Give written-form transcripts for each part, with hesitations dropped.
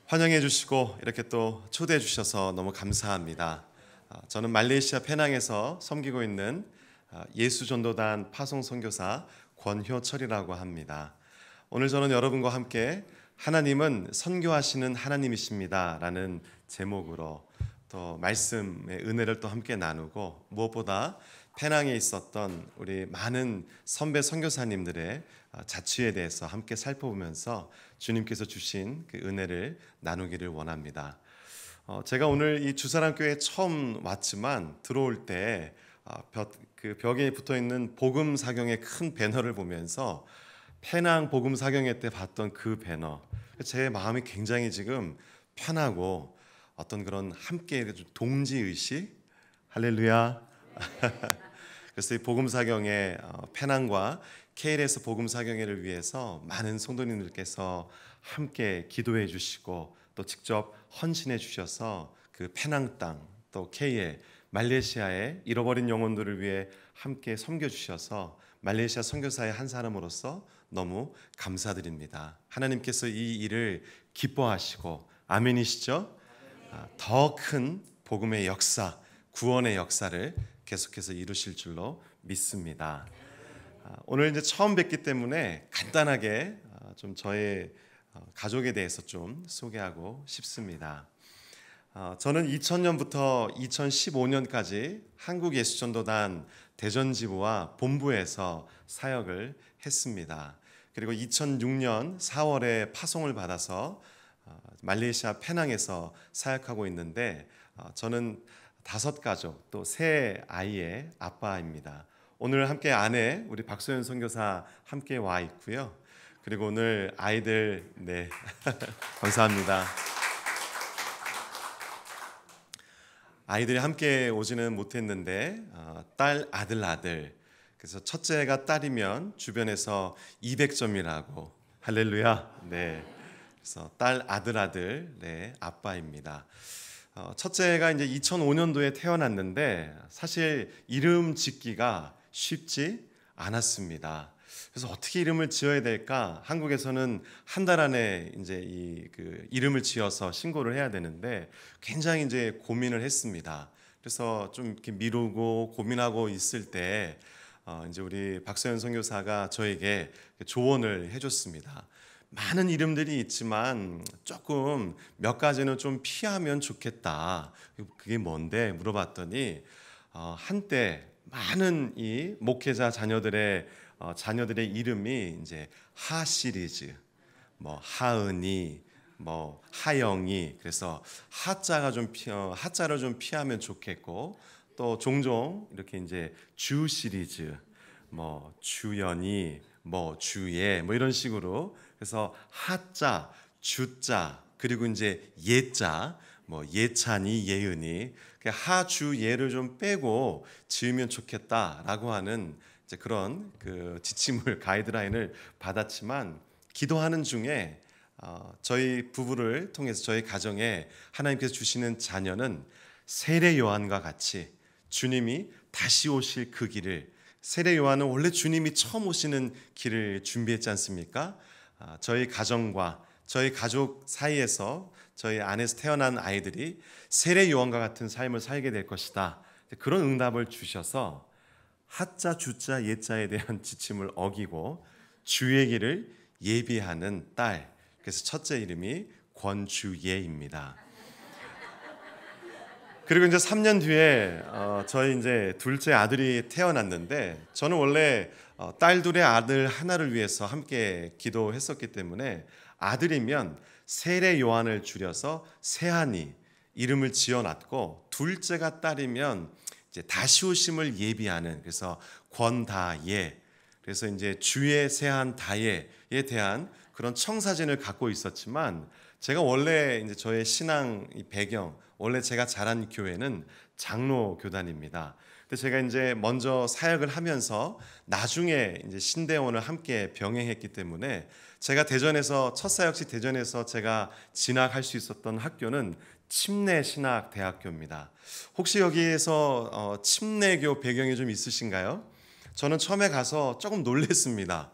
환영해 주시고 이렇게 또 초대해 주셔서 너무 감사합니다. 저는 말레이시아 페낭에서 섬기고 있는 예수전도단 파송 선교사 권효철이라고 합니다. 오늘 저는 여러분과 함께 하나님은 선교하시는 하나님이십니다라는 제목으로 또 말씀의 은혜를 또 함께 나누고, 무엇보다 페낭에 있었던 우리 많은 선배 선교사님들의 자취에 대해서 함께 살펴보면서 주님께서 주신 그 은혜를 나누기를 원합니다. 제가 오늘 이 주사랑교회에 처음 왔지만 들어올 때 그 벽에 붙어 있는 복음 사경의 큰 배너를 보면서 페낭 복음 사경회 때 봤던 그 배너, 제 마음이 굉장히 지금 편하고 어떤 그런 함께 동지 의식, 할렐루야. 그래서 이 복음 사경회 페낭과 KLS 복음 사경회를 위해서 많은 성도님들께서 함께 기도해 주시고 또 직접 헌신해 주셔서 그 페낭 땅 또 KL 말레이시아의 잃어버린 영혼들을 위해 함께 섬겨 주셔서 말레이시아 선교사의 한 사람으로서 너무 감사드립니다. 하나님께서 이 일을 기뻐하시고, 아멘이시죠? 더 큰 복음의 역사, 구원의 역사를 계속해서 이루실 줄로 믿습니다. 오늘 이제 처음 뵙기 때문에 간단하게 좀 저의 가족에 대해서 좀 소개하고 싶습니다. 저는 2000년부터 2015년까지 한국예수전도단 대전지부와 본부에서 사역을 했습니다. 그리고 2006년 4월에 파송을 받아서 말레이시아 페낭에서 사역하고 있는데, 저는 5가족 또 3아이의 아빠입니다. 오늘 함께 아내 우리 박소연 선교사 함께 와 있고요. 그리고 오늘 아이들 감사합니다. 아이들이 함께 오지는 못했는데 딸, 아들. 그래서 첫째가 딸이면 주변에서 200점이라고, 할렐루야. 그래서 딸, 아들 아빠입니다. 첫째가 이제 2005년도에 태어났는데 사실 이름 짓기가 쉽지 않았습니다. 그래서 어떻게 이름을 지어야 될까? 한국에서는 한 달 안에 이제 그 이름을 지어서 신고를 해야 되는데 굉장히 이제 고민을 했습니다. 그래서 좀 이렇게 미루고 고민하고 있을 때 이제 우리 박소연 선교사가 저에게 조언을 해줬습니다. 많은 이름들이 있지만 조금 몇 가지는 좀 피하면 좋겠다. 그게 뭔데? 물어봤더니 한때 많은 이 목회자 자녀들의 이름이 이제 하 시리즈, 뭐 하은이, 뭐 하영이, 그래서 하자를 좀 피하면 좋겠고, 또 종종 이렇게 이제 주 시리즈, 뭐 주연이, 뭐 주예, 뭐 이런 식으로, 그래서 하자, 주자, 그리고 이제 예자, 뭐 예찬이, 예은이, 하주 예를 좀 빼고 지으면 좋겠다라고 하는 이제 그런 그 지침을 가이드라인을 받았지만, 기도하는 중에 저희 부부를 통해서 저희 가정에 하나님께서 주시는 자녀는 세례 요한과 같이 주님이 다시 오실 그 길을, 세례 요한은 원래 주님이 처음 오시는 길을 준비했지 않습니까? 저희 가정과 저희 가족 사이에서 저희 안에서 태어난 아이들이 세례 요한과 같은 삶을 살게 될 것이다. 그런 응답을 주셔서 하자, 주자, 예자에 대한 지침을 어기고 주의 길을 예비하는 딸, 그래서 첫째 이름이 권주예입니다. 그리고 이제 3년 뒤에 저희 이제 둘째 아들이 태어났는데, 저는 원래 딸 둘의 아들 하나를 위해서 함께 기도했었기 때문에 아들이면 세례 요한을 줄여서 세한이 이름을 지어놨고, 둘째가 딸이면 이제 다시 오심을 예비하는, 그래서 권다예, 그래서 이제 주의 세한 다예에 대한 그런 청사진을 갖고 있었지만, 제가 원래 이제 저의 신앙 배경, 원래 제가 자란 교회는 장로 교단입니다. 근데 제가 이제 먼저 사역을 하면서 나중에 이제 신대원을 함께 병행했기 때문에, 제가 대전에서 첫 사역시 대전에서 제가 진학할 수 있었던 학교는 침례신학대학교입니다. 혹시 여기에서 침례교 배경이 좀 있으신가요? 저는 처음에 가서 조금 놀랐습니다.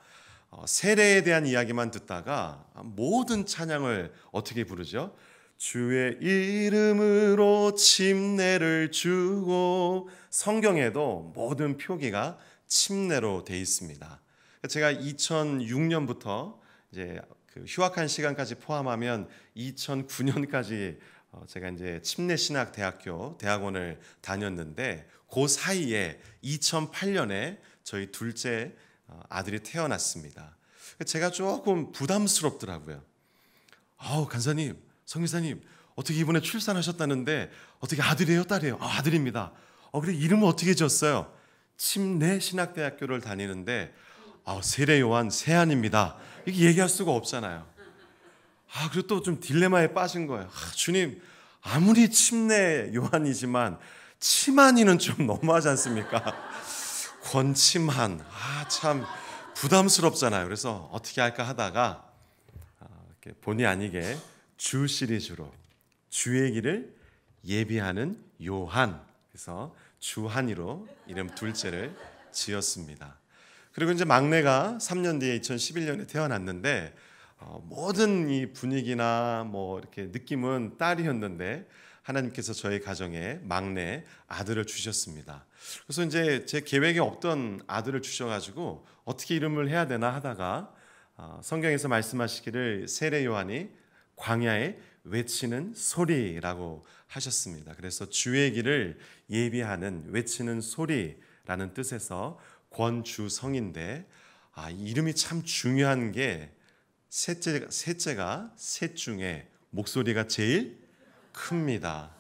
세례에 대한 이야기만 듣다가 모든 찬양을 어떻게 부르죠? 주의 이름으로 침례를 주고, 성경에도 모든 표기가 침례로 돼 있습니다. 제가 2006년부터 이제 그 휴학한 시간까지 포함하면 2009년까지 제가 이제 침례신학대학교 대학원을 다녔는데, 그 사이에 2008년에 저희 둘째 아들이 태어났습니다. 제가 조금 부담스럽더라고요. 간사님, 성기사님, 어떻게 이번에 출산하셨다는데 어떻게 아들이에요, 딸이에요? 아들입니다. 그래, 이름은 어떻게 지었어요? 침례신학대학교를 다니는데 세례 요한 세한입니다. 이렇게 얘기할 수가 없잖아요. 그리고 또 좀 딜레마에 빠진 거예요. 주님, 아무리 침례 요한이지만 치만이는 좀 너무하지 않습니까? 권치만, 참 부담스럽잖아요. 그래서 어떻게 할까 하다가 본의 아니게 주 시리즈로 주의 길을 예비하는 요한, 그래서 주한이로 이름 둘째를 지었습니다. 그리고 이제 막내가 3년 뒤에 2011년에 태어났는데 모든 이 분위기나 뭐 이렇게 느낌은 딸이었는데, 하나님께서 저희 가정에 막내 아들을 주셨습니다. 그래서 이제 제 계획에 없던 아들을 주셔가지고 어떻게 이름을 해야 되나 하다가 성경에서 말씀하시기를 세례 요한이 광야에 외치는 소리라고 하셨습니다. 그래서 주의 길을 예비하는 외치는 소리라는 뜻에서 권주성인데, 이 이름이 참 중요한 게 셋째가 셋 중에 목소리가 제일 큽니다.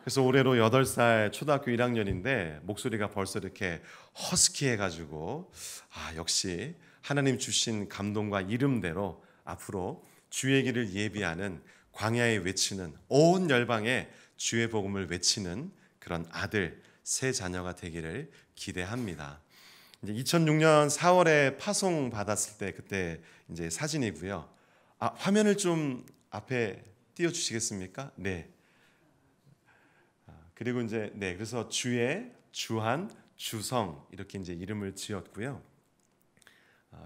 그래서 올해로 8살 초등학교 1학년인데 목소리가 벌써 이렇게 허스키해가지고 역시 하나님 주신 감동과 이름대로 앞으로 주의 길을 예비하는, 광야에 외치는, 온 열방에 주의 복음을 외치는 그런 아들, 새 자녀가 되기를 기대합니다. 이제 2006년 4월에 파송 받았을 때 그때 이제 사진이고요. 화면을 좀 앞에 띄워 주시겠습니까? 네. 그리고 이제 그래서 주의, 주한, 주성 이렇게 이제 이름을 지었고요.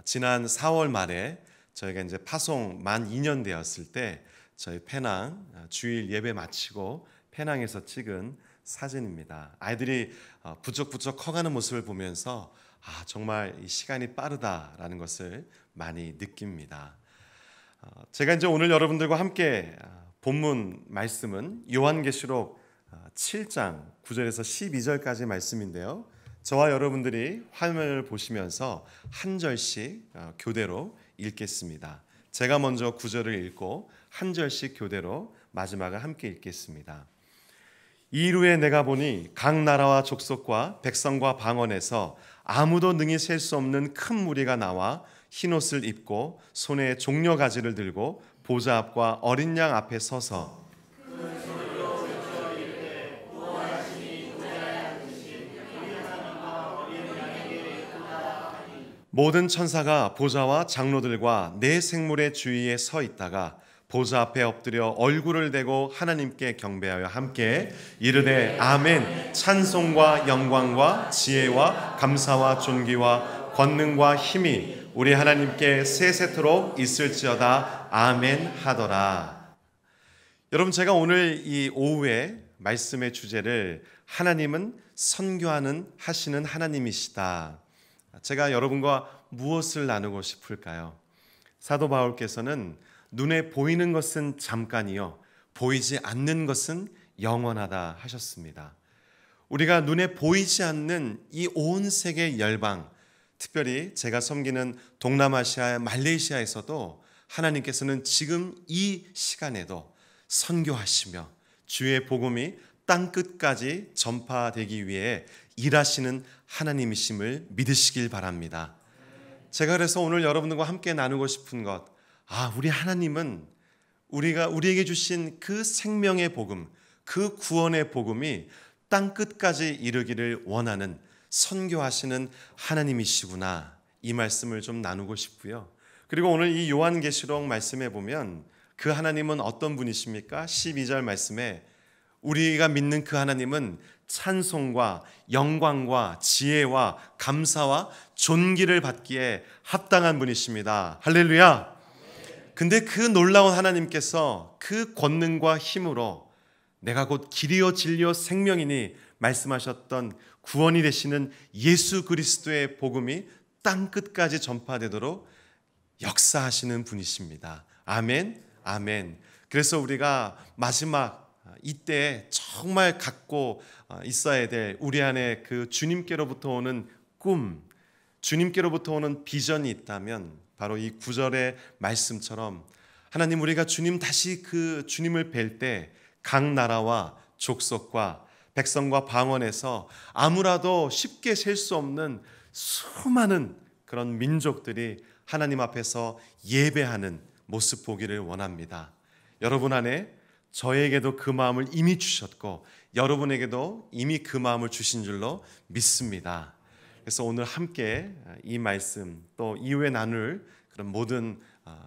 지난 4월 말에 저희가 이제 파송 만 2년 되었을 때 저희 페낭 주일 예배 마치고 페낭에서 찍은 사진입니다. 아이들이 부쩍부쩍 커가는 모습을 보면서 정말 이 시간이 빠르다라는 것을 많이 느낍니다. 제가 이제 오늘 여러분들과 함께 본문 말씀은 요한계시록 7장 9절에서 12절까지 말씀인데요. 저와 여러분들이 화면을 보시면서 한 절씩 교대로 읽겠습니다. 제가 먼저 9절을 읽고 한 절씩 교대로 마지막을 함께 읽겠습니다. 이루에 내가 보니 각 나라와 족속과 백성과 방언에서 아무도 능히 셀 수 없는 큰 무리가 나와 흰옷을 입고 손에 종려가지를 들고 보좌 앞과 어린 양 앞에 서서 모든 천사가 보좌와 장로들과 네 생물의 주위에 서 있다가 보좌 앞에 엎드려 얼굴을 대고 하나님께 경배하여 함께 이르되 아멘. 찬송과 영광과 지혜와 감사와 존귀와 권능과 힘이 우리 하나님께 세세토록 있을지어다. 아멘 하더라. 여러분, 제가 오늘 이 오후에 말씀의 주제를 하나님은 하시는 하나님이시다. 제가 여러분과 무엇을 나누고 싶을까요? 사도 바울께서는 눈에 보이는 것은 잠깐이요 보이지 않는 것은 영원하다 하셨습니다. 우리가 눈에 보이지 않는 이 온 세계 열방, 특별히 제가 섬기는 동남아시아 말레이시아에서도 하나님께서는 지금 이 시간에도 선교하시며 주의 복음이 땅끝까지 전파되기 위해 일하시는 하나님이심을 믿으시길 바랍니다. 제가 그래서 오늘 여러분들과 함께 나누고 싶은 것, 우리 하나님은 우리에게 주신 그 생명의 복음, 그 구원의 복음이 땅끝까지 이르기를 원하는 선교하시는 하나님이시구나, 이 말씀을 좀 나누고 싶고요. 그리고 오늘 이 요한계시록 말씀에 보면 그 하나님은 어떤 분이십니까? 12절 말씀에 우리가 믿는 그 하나님은 찬송과 영광과 지혜와 감사와 존귀를 받기에 합당한 분이십니다. 할렐루야. 근데 그 놀라운 하나님께서 그 권능과 힘으로 내가 곧 길이요 진리요 생명이니 말씀하셨던 구원이 되시는 예수 그리스도의 복음이 땅끝까지 전파되도록 역사하시는 분이십니다. 아멘, 아멘. 그래서 우리가 마지막 이때 정말 갖고 있어야 될 우리 안에 그 주님께로부터 오는 꿈, 주님께로부터 오는 비전이 있다면 바로 이 9절의 말씀처럼 하나님, 우리가 주님 다시 그 주님을 뵐 때 각 나라와 족속과 백성과 방언에서 아무라도 쉽게 셀 수 없는 수많은 그런 민족들이 하나님 앞에서 예배하는 모습 보기를 원합니다. 여러분 안에 저에게도 그 마음을 이미 주셨고 여러분에게도 이미 그 마음을 주신 줄로 믿습니다. 그래서 오늘 함께 이 말씀 또 이후에 나눌 그런 모든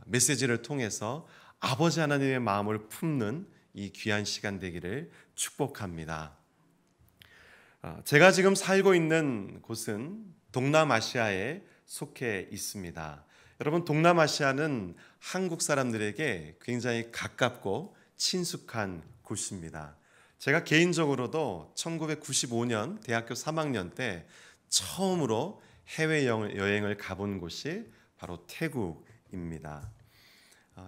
메시지를 통해서 아버지 하나님의 마음을 품는 이 귀한 시간 되기를 축복합니다. 제가 지금 살고 있는 곳은 동남아시아에 속해 있습니다. 여러분, 동남아시아는 한국 사람들에게 굉장히 가깝고 친숙한 곳입니다. 제가 개인적으로도 1995년 대학교 3학년 때 처음으로 해외여행을 가본 곳이 바로 태국입니다.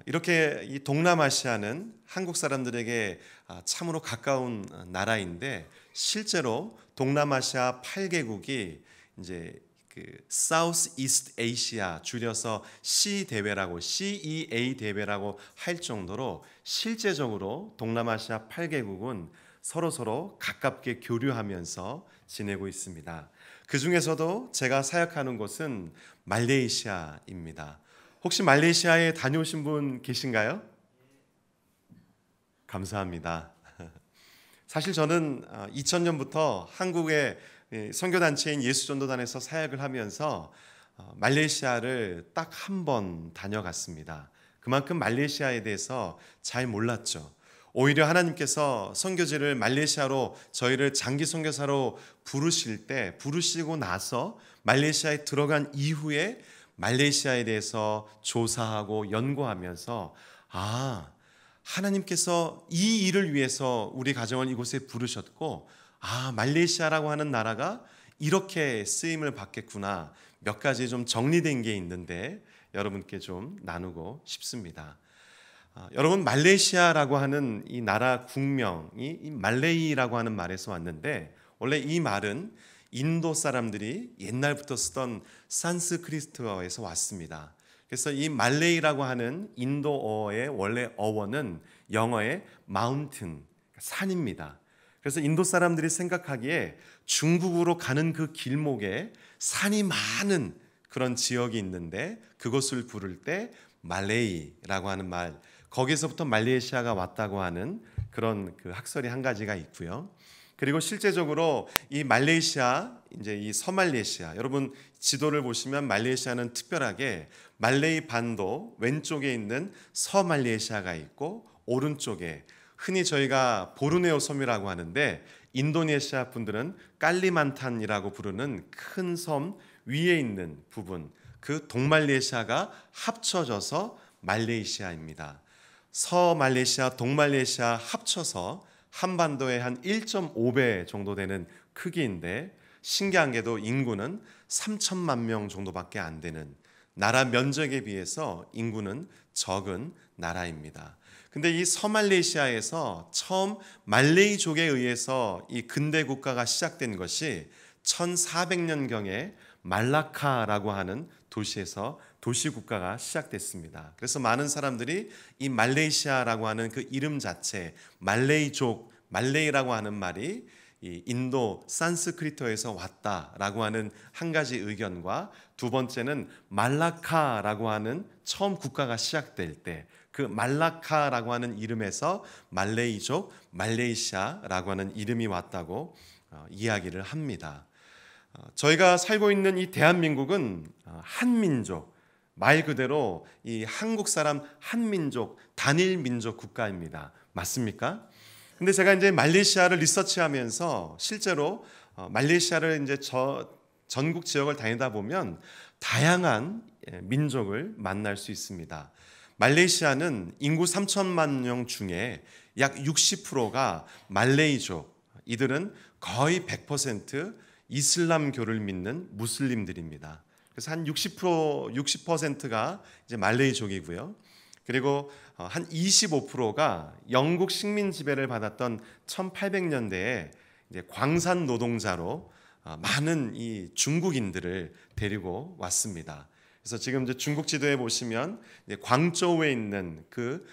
이렇게 이 동남아시아는 한국 사람들에게 참으로 가까운 나라인데 실제로 동남아시아 8개국이 이제 그 South East Asia 줄여서 CEA 대회라고 할 정도로 실제적으로 동남아시아 8개국은 서로 가깝게 교류하면서 지내고 있습니다. 그 중에서도 제가 사역하는 곳은 말레이시아입니다. 혹시 말레이시아에 다녀오신 분 계신가요? 감사합니다. 사실 저는 2000년부터 한국의 선교단체인 예수전도단에서 사역을 하면서 말레이시아를 딱 한 번 다녀갔습니다. 그만큼 말레이시아에 대해서 잘 몰랐죠. 오히려 하나님께서 선교지를 말레이시아로 저희를 장기 선교사로 부르시고 나서 말레이시아에 들어간 이후에 말레이시아에 대해서 조사하고 연구하면서 하나님께서 이 일을 위해서 우리 가정을 이곳에 부르셨고 말레이시아라고 하는 나라가 이렇게 쓰임을 받겠구나, 몇 가지 좀 정리된 게 있는데 여러분께 좀 나누고 싶습니다. 여러분, 말레이시아라고 하는 이 나라 국명이 이 말레이라고 하는 말에서 왔는데 원래 이 말은 인도 사람들이 옛날부터 쓰던 산스크리트어에서 왔습니다. 그래서 이 말레이라고 하는 인도어의 원래 어원은 영어의 mountain, 산입니다. 그래서 인도 사람들이 생각하기에 중국으로 가는 그 길목에 산이 많은 그런 지역이 있는데 그것을 부를 때 말레이라고 하는 말, 거기서부터 말레이시아가 왔다고 하는 그런 그 학설이 한 가지가 있고요. 그리고 실제적으로 이 말레이시아, 이제 이 서말레이시아, 여러분 지도를 보시면 말레이시아는 특별하게 말레이 반도 왼쪽에 있는 서말레이시아가 있고 오른쪽에 흔히 저희가 보르네오 섬이라고 하는데 인도네시아 분들은 깔리만탄이라고 부르는 큰 섬 위에 있는 부분, 그 동말레이시아가 합쳐져서 말레이시아입니다. 서말레이시아, 동말레이시아 합쳐서 한반도의 한 1.5배 정도 되는 크기인데 신기한 게도 인구는 3천만 명 정도밖에 안 되는, 나라 면적에 비해서 인구는 적은 나라입니다. 근데 이 서말레이시아에서 처음 말레이족에 의해서 이 근대 국가가 시작된 것이 1400년경에 말라카라고 하는 도시에서 도시국가가 시작됐습니다. 그래서 많은 사람들이 이 말레이시아라고 하는 그 이름 자체, 말레이족, 말레이라고 하는 말이 이 인도 산스크리트어에서 왔다라고 하는 한 가지 의견과, 두 번째는 말라카라고 하는 처음 국가가 시작될 때 그 말라카라고 하는 이름에서 말레이족, 말레이시아라고 하는 이름이 왔다고 이야기를 합니다. 저희가 살고 있는 이 대한민국은 한민족, 말 그대로 이 한국 사람 한민족, 단일 민족 국가입니다. 맞습니까? 근데 제가 이제 말레이시아를 리서치하면서 실제로 말레이시아를 이제 전국 지역을 다니다 보면 다양한 민족을 만날 수 있습니다. 말레이시아는 인구 3천만 명 중에 약 60%가 말레이족, 이들은 거의 100% 이슬람교를 믿는 무슬림들입니다. 그래서 한 60%가 이제 말레이족이고요. 그리고 한 25%가 영국 식민 지배를 받았던 1800년대에 이제 광산 노동자로 많은 이 중국인들을 데리고 왔습니다. 그래서 지금 이제 중국 지도에 보시면 이제 광저우에 있는 그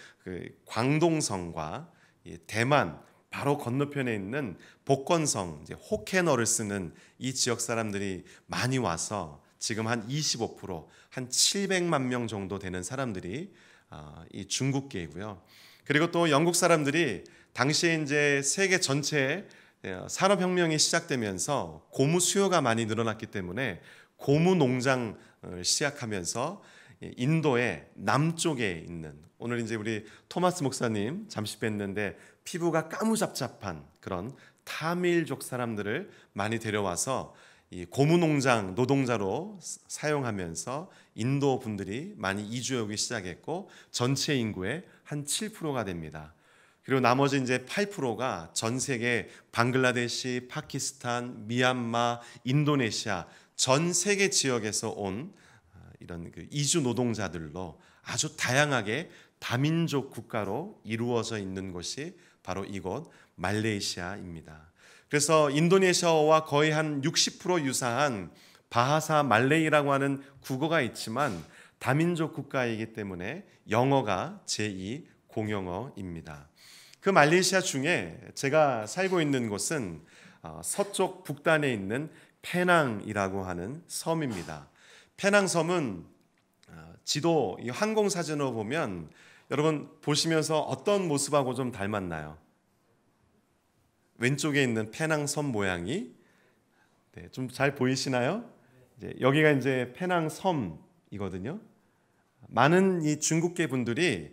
광동성과 대만 바로 건너편에 있는 복건성, 이제 호케너를 쓰는 이 지역 사람들이 많이 와서 지금 한 25%, 한 700만 명 정도 되는 사람들이 이 중국계이고요. 그리고 또 영국 사람들이 당시에 이제 세계 전체에 산업혁명이 시작되면서 고무 수요가 많이 늘어났기 때문에 고무 농장을 시작하면서 인도의 남쪽에 있는, 오늘 이제 우리 토마스 목사님 잠시 뵀는데 피부가 까무잡잡한 그런 타밀족 사람들을 많이 데려와서 이 고무 농장 노동자로 사용하면서 인도 분들이 많이 이주해 오기 시작했고 전체 인구의 한 7%가 됩니다. 그리고 나머지 이제 8%가 전 세계 방글라데시, 파키스탄, 미얀마, 인도네시아 전 세계 지역에서 온 이런 그 이주 노동자들로 아주 다양하게 다민족 국가로 이루어져 있는 곳이 바로 이곳 말레이시아입니다. 그래서 인도네시아어와 거의 한 60% 유사한 바하사 말레이라고 하는 국어가 있지만 다민족 국가이기 때문에 영어가 제2 공용어입니다. 그 말레이시아 중에 제가 살고 있는 곳은 서쪽 북단에 있는 페낭이라고 하는 섬입니다. 페낭 섬은 지도 이 항공 사진으로 보면 여러분 보시면서 어떤 모습하고 좀 닮았나요? 왼쪽에 있는 페낭 섬 모양이 좀 잘 보이시나요? 여기가 이제 페낭 섬이거든요. 많은 이 중국계 분들이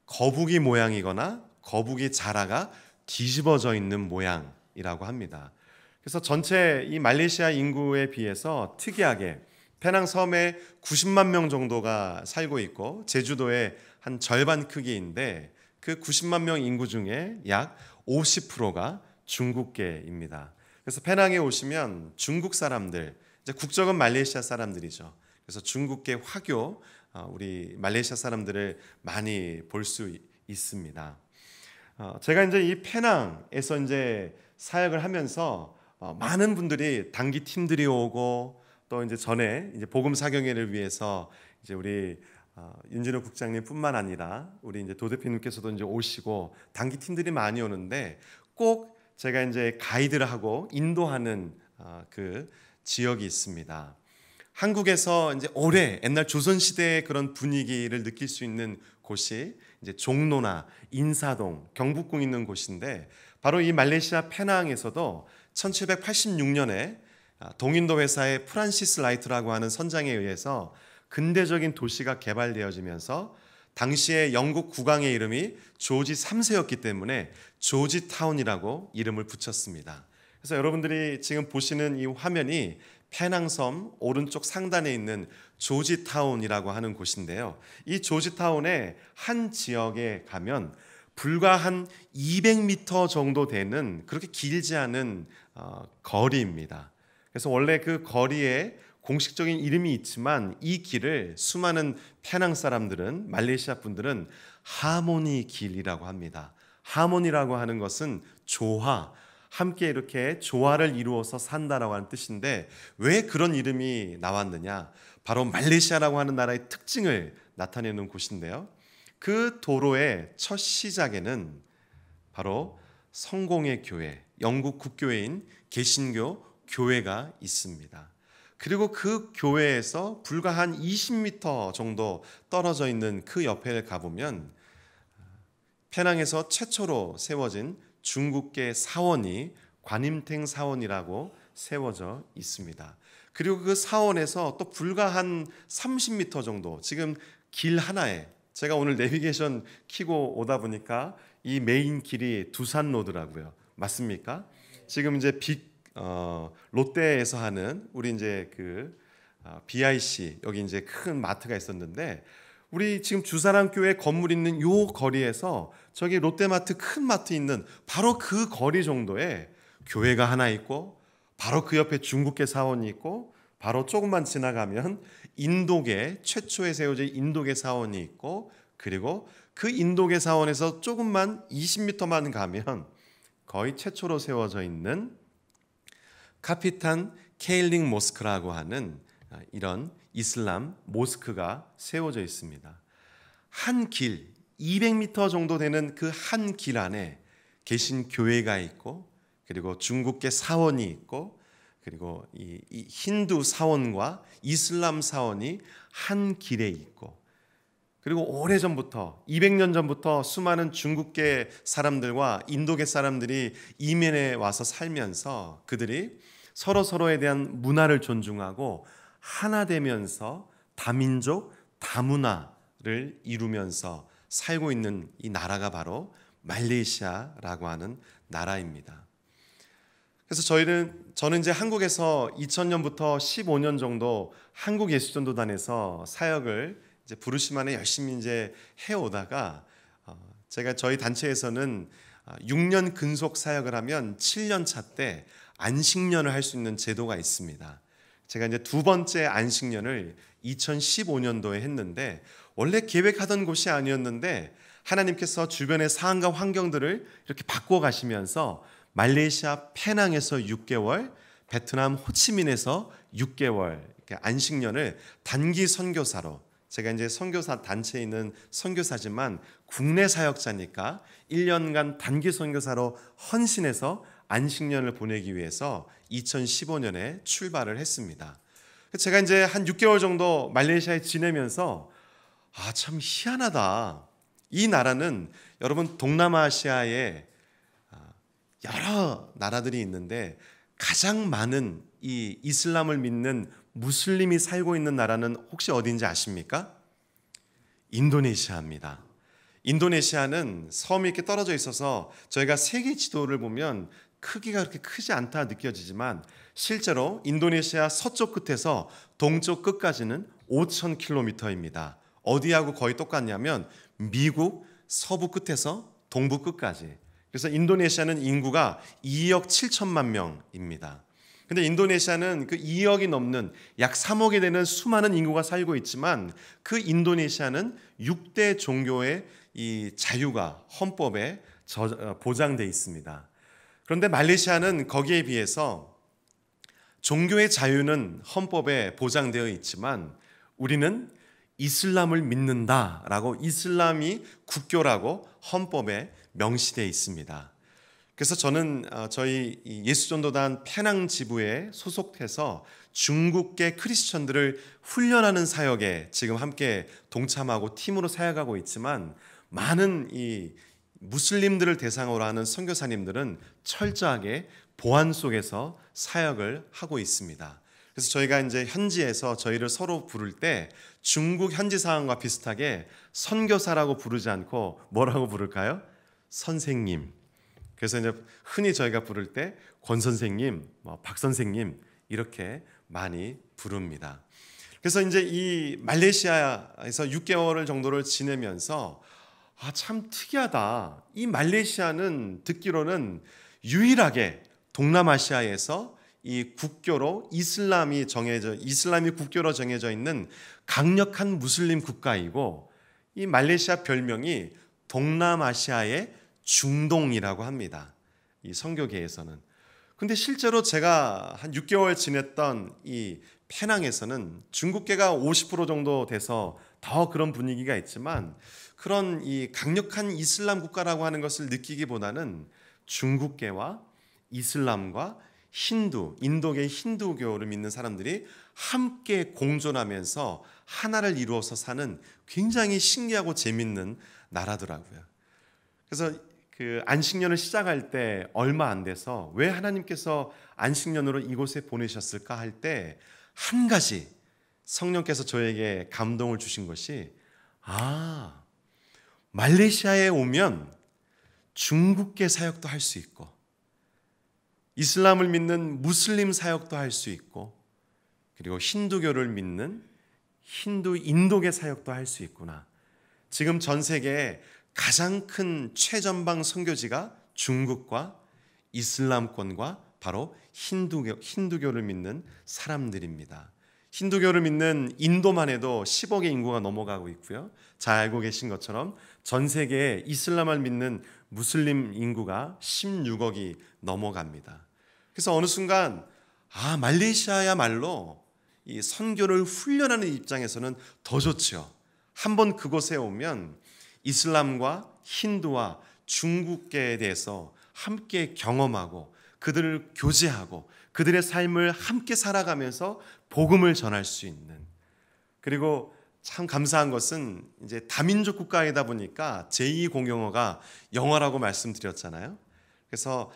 거북이 모양이거나 거북이 자라가 뒤집어져 있는 모양이라고 합니다. 그래서 전체 이 말레이시아 인구에 비해서 특이하게 페낭 섬에 90만 명 정도가 살고 있고 제주도의 한 절반 크기인데 그 90만 명 인구 중에 약 50%가 중국계입니다. 그래서 페낭에 오시면 중국 사람들, 이제 국적은 말레이시아 사람들이죠. 그래서 중국계 화교, 우리 말레이시아 사람들을 많이 볼 수 있습니다. 제가 이제 이 페낭에서 이제 사역을 하면서 많은 분들이 단기 팀들이 오고 또 이제 전에 이제 복음 사경회를 위해서 이제 우리 윤진호 국장님뿐만 아니라 우리 이제 도 대표님께서도 이제 오시고 단기 팀들이 많이 오는데 꼭 제가 이제 가이드를 하고 인도하는 그 지역이 있습니다. 한국에서 이제 오래 옛날 조선 시대의 그런 분위기를 느낄 수 있는 곳이 이제 종로나 인사동, 경복궁 있는 곳인데 바로 이 말레이시아 페낭에서도 1786년에 동인도 회사의 프란시스 라이트라고 하는 선장에 의해서 근대적인 도시가 개발되어지면서 당시에 영국 국왕의 이름이 조지 3세였기 때문에 조지 타운이라고 이름을 붙였습니다. 그래서 여러분들이 지금 보시는 이 화면이 페낭섬 오른쪽 상단에 있는 조지타운이라고 하는 곳인데요. 이 조지타운의 한 지역에 가면 불과 한 200m 정도 되는 그렇게 길지 않은 거리입니다. 그래서 원래 그 거리에 공식적인 이름이 있지만 이 길을 수많은 페낭 사람들은, 말레이시아 분들은 하모니 길이라고 합니다. 하모니라고 하는 것은 조화, 함께 이렇게 조화를 이루어서 산다라고 하는 뜻인데 왜 그런 이름이 나왔느냐? 바로 말레이시아라고 하는 나라의 특징을 나타내는 곳인데요. 그 도로의 첫 시작에는 바로 성공의 교회, 영국 국교회인 개신교 교회가 있습니다. 그리고 그 교회에서 불과 한 20m 정도 떨어져 있는 그 옆에 가보면 페낭에서 최초로 세워진 중국계 사원이 관임탱 사원이라고 세워져 있습니다. 그리고 그 사원에서 또 불과 한 30m 정도, 지금 길 하나에 제가 오늘 내비게이션 켜고 오다 보니까 이 메인 길이 두산로드라고요. 맞습니까? 지금 이제 롯데에서 하는 우리 이제 BIC 여기 이제 큰 마트가 있었는데 우리 지금 주사랑교회 건물 있는 요 거리에서 저기 롯데마트 큰 마트 있는 바로 그 거리 정도에 교회가 하나 있고 바로 그 옆에 중국계 사원이 있고 바로 조금만 지나가면 인도계 최초에 세워진 인도계 사원이 있고 그리고 그 인도계 사원에서 조금만 20m만 가면 거의 최초로 세워져 있는 카피탄 케일링 모스크라고 하는 이런 이슬람 모스크가 세워져 있습니다. 한 길 200m 정도 되는 그 한 길 안에 계신 교회가 있고 그리고 중국계 사원이 있고 그리고 이 힌두 사원과 이슬람 사원이 한 길에 있고 그리고 오래전부터 200년 전부터 수많은 중국계 사람들과 인도계 사람들이 이면에 와서 살면서 그들이 서로에 대한 문화를 존중하고 하나 되면서 다민족 다문화를 이루면서 살고 있는 이 나라가 바로 말레이시아라고 하는 나라입니다. 그래서 저는 이제 한국에서 2000년부터 15년 정도 한국 예수전도단에서 사역을 이제 부르심안에 열심히 이제 해오다가 제가 저희 단체에서는 6년 근속 사역을 하면 7년 차 때 안식년을 할 수 있는 제도가 있습니다. 제가 이제 두 번째 안식년을 2015년도에 했는데 원래 계획하던 곳이 아니었는데 하나님께서 주변의 상황과 환경들을 이렇게 바꿔 가시면서 말레이시아 페낭에서 6개월, 베트남 호치민에서 6개월 안식년을 단기 선교사로 제가 이제 선교사 단체에 있는 선교사지만 국내 사역자니까 1년간 단기 선교사로 헌신해서 안식년을 보내기 위해서 2015년에 출발을 했습니다. 제가 이제 한 6개월 정도 말레이시아에 지내면서 참 희한하다. 이 나라는 여러분 동남아시아에 여러 나라들이 있는데 가장 많은 이 이슬람을 믿는 무슬림이 살고 있는 나라는 혹시 어딘지 아십니까? 인도네시아입니다. 인도네시아는 섬이 이렇게 떨어져 있어서 저희가 세계 지도를 보면 크기가 그렇게 크지 않다 느껴지지만 실제로 인도네시아 서쪽 끝에서 동쪽 끝까지는 5,000km입니다. 어디하고 거의 똑같냐면 미국 서부 끝에서 동부 끝까지. 그래서 인도네시아는 인구가 2억 7천만 명입니다. 근데 인도네시아는 그 2억이 넘는 약 3억이 되는 수많은 인구가 살고 있지만 그 인도네시아는 6대 종교의 이 자유가 헌법에 보장되어 있습니다. 그런데 말레이시아는 거기에 비해서 종교의 자유는 헌법에 보장되어 있지만 우리는 이슬람을 믿는다라고 이슬람이 국교라고 헌법에 명시되어 있습니다. 그래서 저는 저희 예수전도단 페낭 지부에 소속해서 중국계 크리스천들을 훈련하는 사역에 지금 함께 동참하고 팀으로 사역하고 있지만 많은 이 무슬림들을 대상으로 하는 선교사님들은 철저하게 보안 속에서 사역을 하고 있습니다. 그래서 저희가 이제 현지에서 저희를 서로 부를 때 중국 현지 상황과 비슷하게 선교사라고 부르지 않고 뭐라고 부를까요? 선생님. 그래서 이제 흔히 저희가 부를 때 권 선생님, 박 선생님 이렇게 많이 부릅니다. 그래서 이제 이 말레이시아에서 6개월 정도를 지내면서 참 특이하다. 이 말레이시아는 듣기로는 유일하게 동남아시아에서 이 국교로 이슬람이 국교로 정해져 있는 강력한 무슬림 국가이고 이 말레이시아 별명이 동남아시아의 중동이라고 합니다. 이 선교계에서는. 근데 실제로 제가 한 6개월 지냈던 이 페낭에서는 중국계가 50% 정도 돼서 더 그런 분위기가 있지만 그런 이 강력한 이슬람 국가라고 하는 것을 느끼기보다는 중국계와 이슬람과 인도계 힌두교를 믿는 사람들이 함께 공존하면서 하나를 이루어서 사는 굉장히 신기하고 재밌는 나라더라고요. 그래서 그 안식년을 시작할 때 얼마 안 돼서 왜 하나님께서 안식년으로 이곳에 보내셨을까 할 때 한 가지 성령께서 저에게 감동을 주신 것이 말레이시아에 오면 중국계 사역도 할 수 있고 이슬람을 믿는 무슬림 사역도 할 수 있고 그리고 힌두교를 믿는 인도계 사역도 할 수 있구나. 지금 전 세계에 가장 큰 최전방 선교지가 중국과 이슬람권과 바로 힌두교를 믿는 사람들입니다. 힌두교를 믿는 인도만 해도 10억의 인구가 넘어가고 있고요. 잘 알고 계신 것처럼 전 세계에 이슬람을 믿는 무슬림 인구가 16억이 넘어갑니다. 그래서 어느 순간 말레이시아야말로 이 선교를 훈련하는 입장에서는 더 좋죠. 한번 그곳에 오면 이슬람과 힌두와 중국계에 대해서 함께 경험하고 그들을 교제하고 그들의 삶을 함께 살아가면서 복음을 전할 수 있는, 그리고 참 감사한 것은 이제 다민족 국가이다 보니까 제2공용어가 영어라고 말씀드렸잖아요. 그래서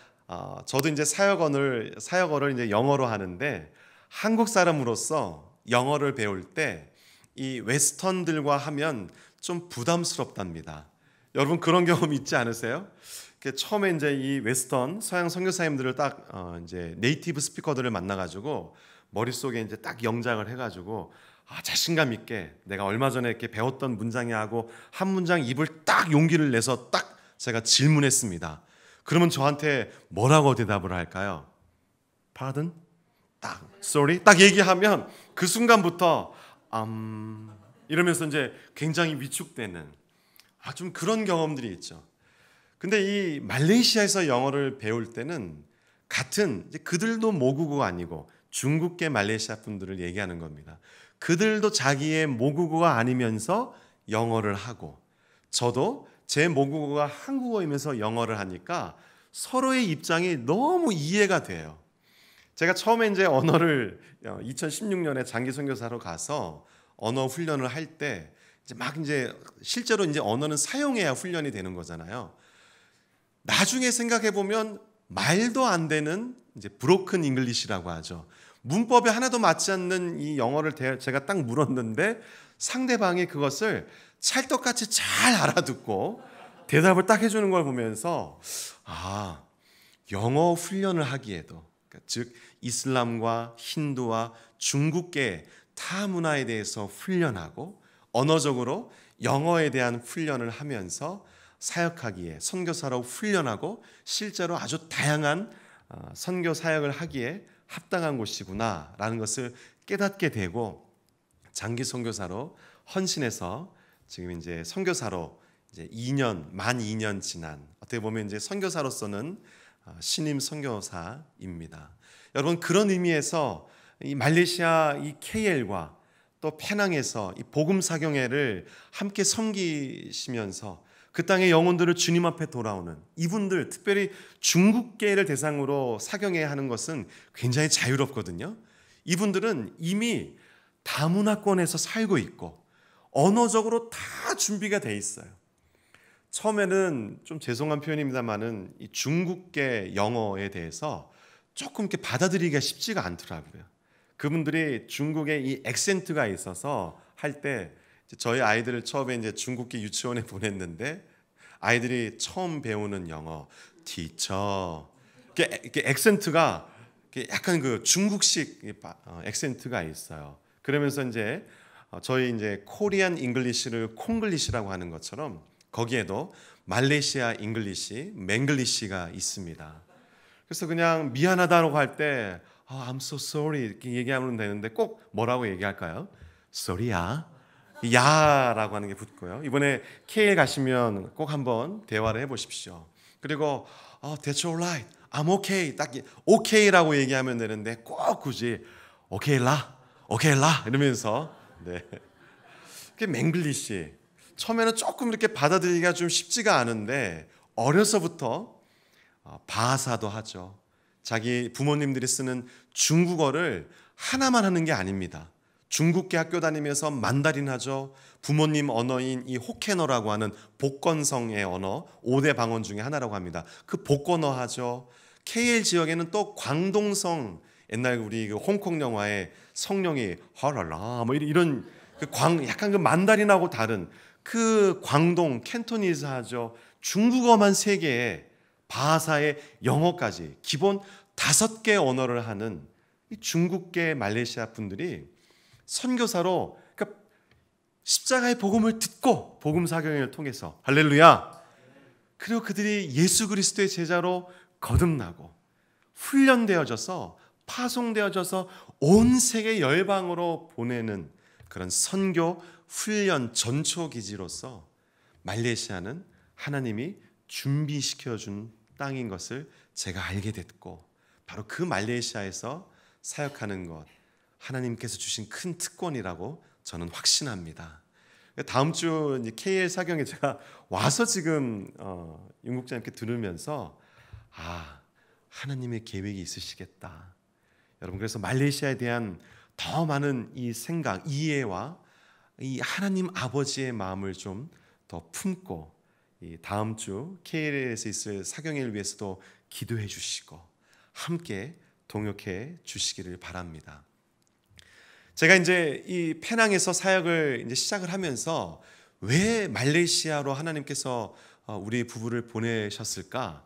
저도 이제 사역어를 이제 영어로 하는데 한국 사람으로서 영어를 배울 때 이 웨스턴들과 하면 좀 부담스럽답니다. 여러분 그런 경험 있지 않으세요? 처음에 이제 이 웨스턴 서양 선교사님들을 딱 이제 네이티브 스피커들을 만나가지고 머릿속에 이제 딱 영작을 해가지고 자신감 있게 내가 얼마 전에 이렇게 배웠던 문장이 하고 한 문장 입을 딱 용기를 내서 딱 제가 질문했습니다. 그러면 저한테 뭐라고 대답을 할까요? Pardon? 딱 sorry? 딱 얘기하면 그 순간부터 이러면서 이제 굉장히 위축되는 좀 그런 경험들이 있죠. 근데 이 말레이시아에서 영어를 배울 때는 같은 이제 그들도 모국어가 아니고 중국계 말레이시아 분들을 얘기하는 겁니다. 그들도 자기의 모국어가 아니면서 영어를 하고 저도 제 모국어가 한국어이면서 영어를 하니까 서로의 입장이 너무 이해가 돼요. 제가 처음에 이제 언어를 2016년에 장기 선교사로 가서 언어 훈련을 할 때 이제 실제로 이제 언어는 사용해야 훈련이 되는 거잖아요. 나중에 생각해 보면 말도 안 되는 이제 브로큰 잉글리시라고 하죠. 문법에 하나도 맞지 않는 이 영어를 제가 딱 물었는데 상대방이 그것을 찰떡같이 잘 알아듣고 대답을 딱 해주는 걸 보면서 영어 훈련을 하기에도 즉 이슬람과 힌두와 중국계 타 문화에 대해서 훈련하고 언어적으로 영어에 대한 훈련을 하면서 사역하기에 선교사로 훈련하고 실제로 아주 다양한 선교 사역을 하기에 합당한 곳이구나라는 것을 깨닫게 되고 장기 선교사로 헌신해서 지금 이제 선교사로 이제 만 2년 지난 어떻게 보면 이제 선교사로서는 신임 선교사입니다. 여러분 그런 의미에서 이 말레이시아 이 KL과 또 페낭에서 이 복음 사경회를 함께 섬기시면서 그 땅의 영혼들을 주님 앞에 돌아오는 이분들, 특별히 중국계를 대상으로 사경회 하는 것은 굉장히 자유롭거든요. 이분들은 이미 다문화권에서 살고 있고 언어적으로 다 준비가 돼 있어요. 처음에는 좀 죄송한 표현입니다만은 이 중국계 영어에 대해서 조금 이렇게 받아들이기가 쉽지가 않더라고요. 그분들이 중국의 이 액센트가 있어서 할 때 저희 아이들을 처음에 이제 중국계 유치원에 보냈는데 아이들이 처음 배우는 영어 티처 이렇게 액센트가 약간 그 중국식 액센트가 있어요. 그러면서 이제 저희 이제 코리안 잉글리시를 콩글리시라고 하는 것처럼 거기에도 말레이시아 잉글리시, 맹글리시가 있습니다. 그래서 그냥 미안하다고 할 때 I'm so sorry 이렇게 얘기하면 되는데 꼭 뭐라고 얘기할까요? sorry야, 야라고 하는 게 붙고요. 이번에 KL 가시면 꼭 한번 대화를 해보십시오. 그리고 that's alright, I'm okay 딱 okay라고 얘기하면 되는데 꼭 굳이 okay라 이러면서 그게 맹글리시. 처음에는 조금 이렇게 받아들이기가 좀 쉽지가 않은데 어려서부터 바하사도 하죠. 자기 부모님들이 쓰는 중국어를 하나만 하는 게 아닙니다. 중국계 학교 다니면서 만다린 하죠. 부모님 언어인 이 호케너라고 하는 복건성의 언어 5대 방언 중에 하나라고 합니다. 그 복건어 하죠. KL 지역에는 또 광동성, 옛날 우리 그 홍콩 영화의 성령이 하랄라 뭐 이런 약간 그 만다린하고 다른 그 광동, 캔토니즈하죠. 중국어만 3개에 바하사의 영어까지 기본 5개 언어를 하는 이 중국계 말레이시아 분들이 선교사로, 그러니까 십자가의 복음을 듣고 복음 사경을 통해서 할렐루야. 그리고 그들이 예수 그리스도의 제자로 거듭나고 훈련되어져서 파송되어져서 온 세계 열방으로 보내는 그런 선교 훈련 전초 기지로서 말레이시아는 하나님이 준비시켜준 땅인 것을 제가 알게 됐고, 바로 그 말레이시아에서 사역하는 것, 하나님께서 주신 큰 특권이라고 저는 확신합니다. 다음 주 KL 사경에 제가 와서 지금 윤국장님께 들으면서 하나님의 계획이 있으시겠다. 여러분, 그래서 말레이시아에 대한 더 많은 이 생각, 이해와 이 하나님 아버지의 마음을 좀 더 품고 이 다음 주 KL에서 있을 사경회를 위해서도 기도해 주시고 함께 동역해 주시기를 바랍니다. 제가 이제 이 페낭에서 사역을 이제 시작을 하면서 왜 말레이시아로 하나님께서 우리 부부를 보내셨을까?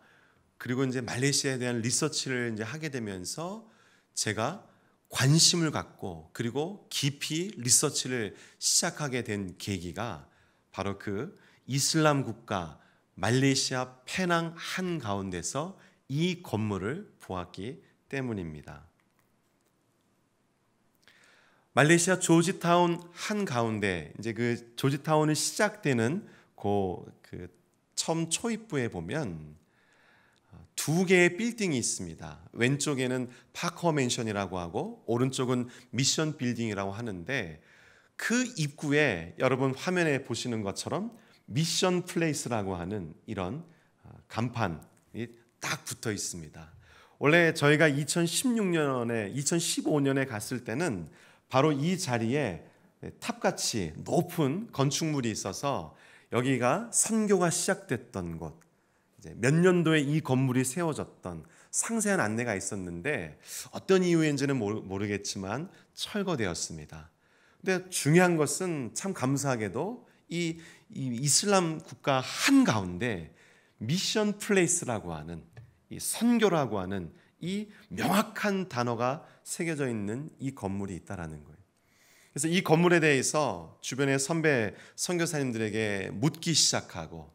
그리고 이제 말레이시아에 대한 리서치를 이제 하게 되면서 제가 관심을 갖고 그리고 깊이 리서치를 시작하게 된 계기가 바로 그 이슬람 국가 말레이시아 페낭 한가운데서 이 건물을 보았기 때문입니다. 말레이시아 조지타운 한가운데, 이제 그 조지타운이 시작되는 그 섬 초입부에 보면 2개의 빌딩이 있습니다. 왼쪽에는 파커 맨션이라고 하고 오른쪽은 미션 빌딩이라고 하는데, 그 입구에 여러분 화면에 보시는 것처럼 미션 플레이스라고 하는 이런 간판이 딱 붙어 있습니다. 원래 저희가 2015년에 갔을 때는 바로 이 자리에 탑같이 높은 건축물이 있어서 여기가 선교가 시작됐던 곳, 이제 몇 년도에 이 건물이 세워졌던 상세한 안내가 있었는데 어떤 이유인지는 모르겠지만 철거되었습니다. 근데 중요한 것은 참 감사하게도 이 이슬람 국가 한가운데 미션 플레이스라고 하는 이 선교라고 하는 이 명확한 단어가 새겨져 있는 이 건물이 있다라는 거예요. 그래서 이 건물에 대해서 주변의 선배 선교사님들에게 묻기 시작하고,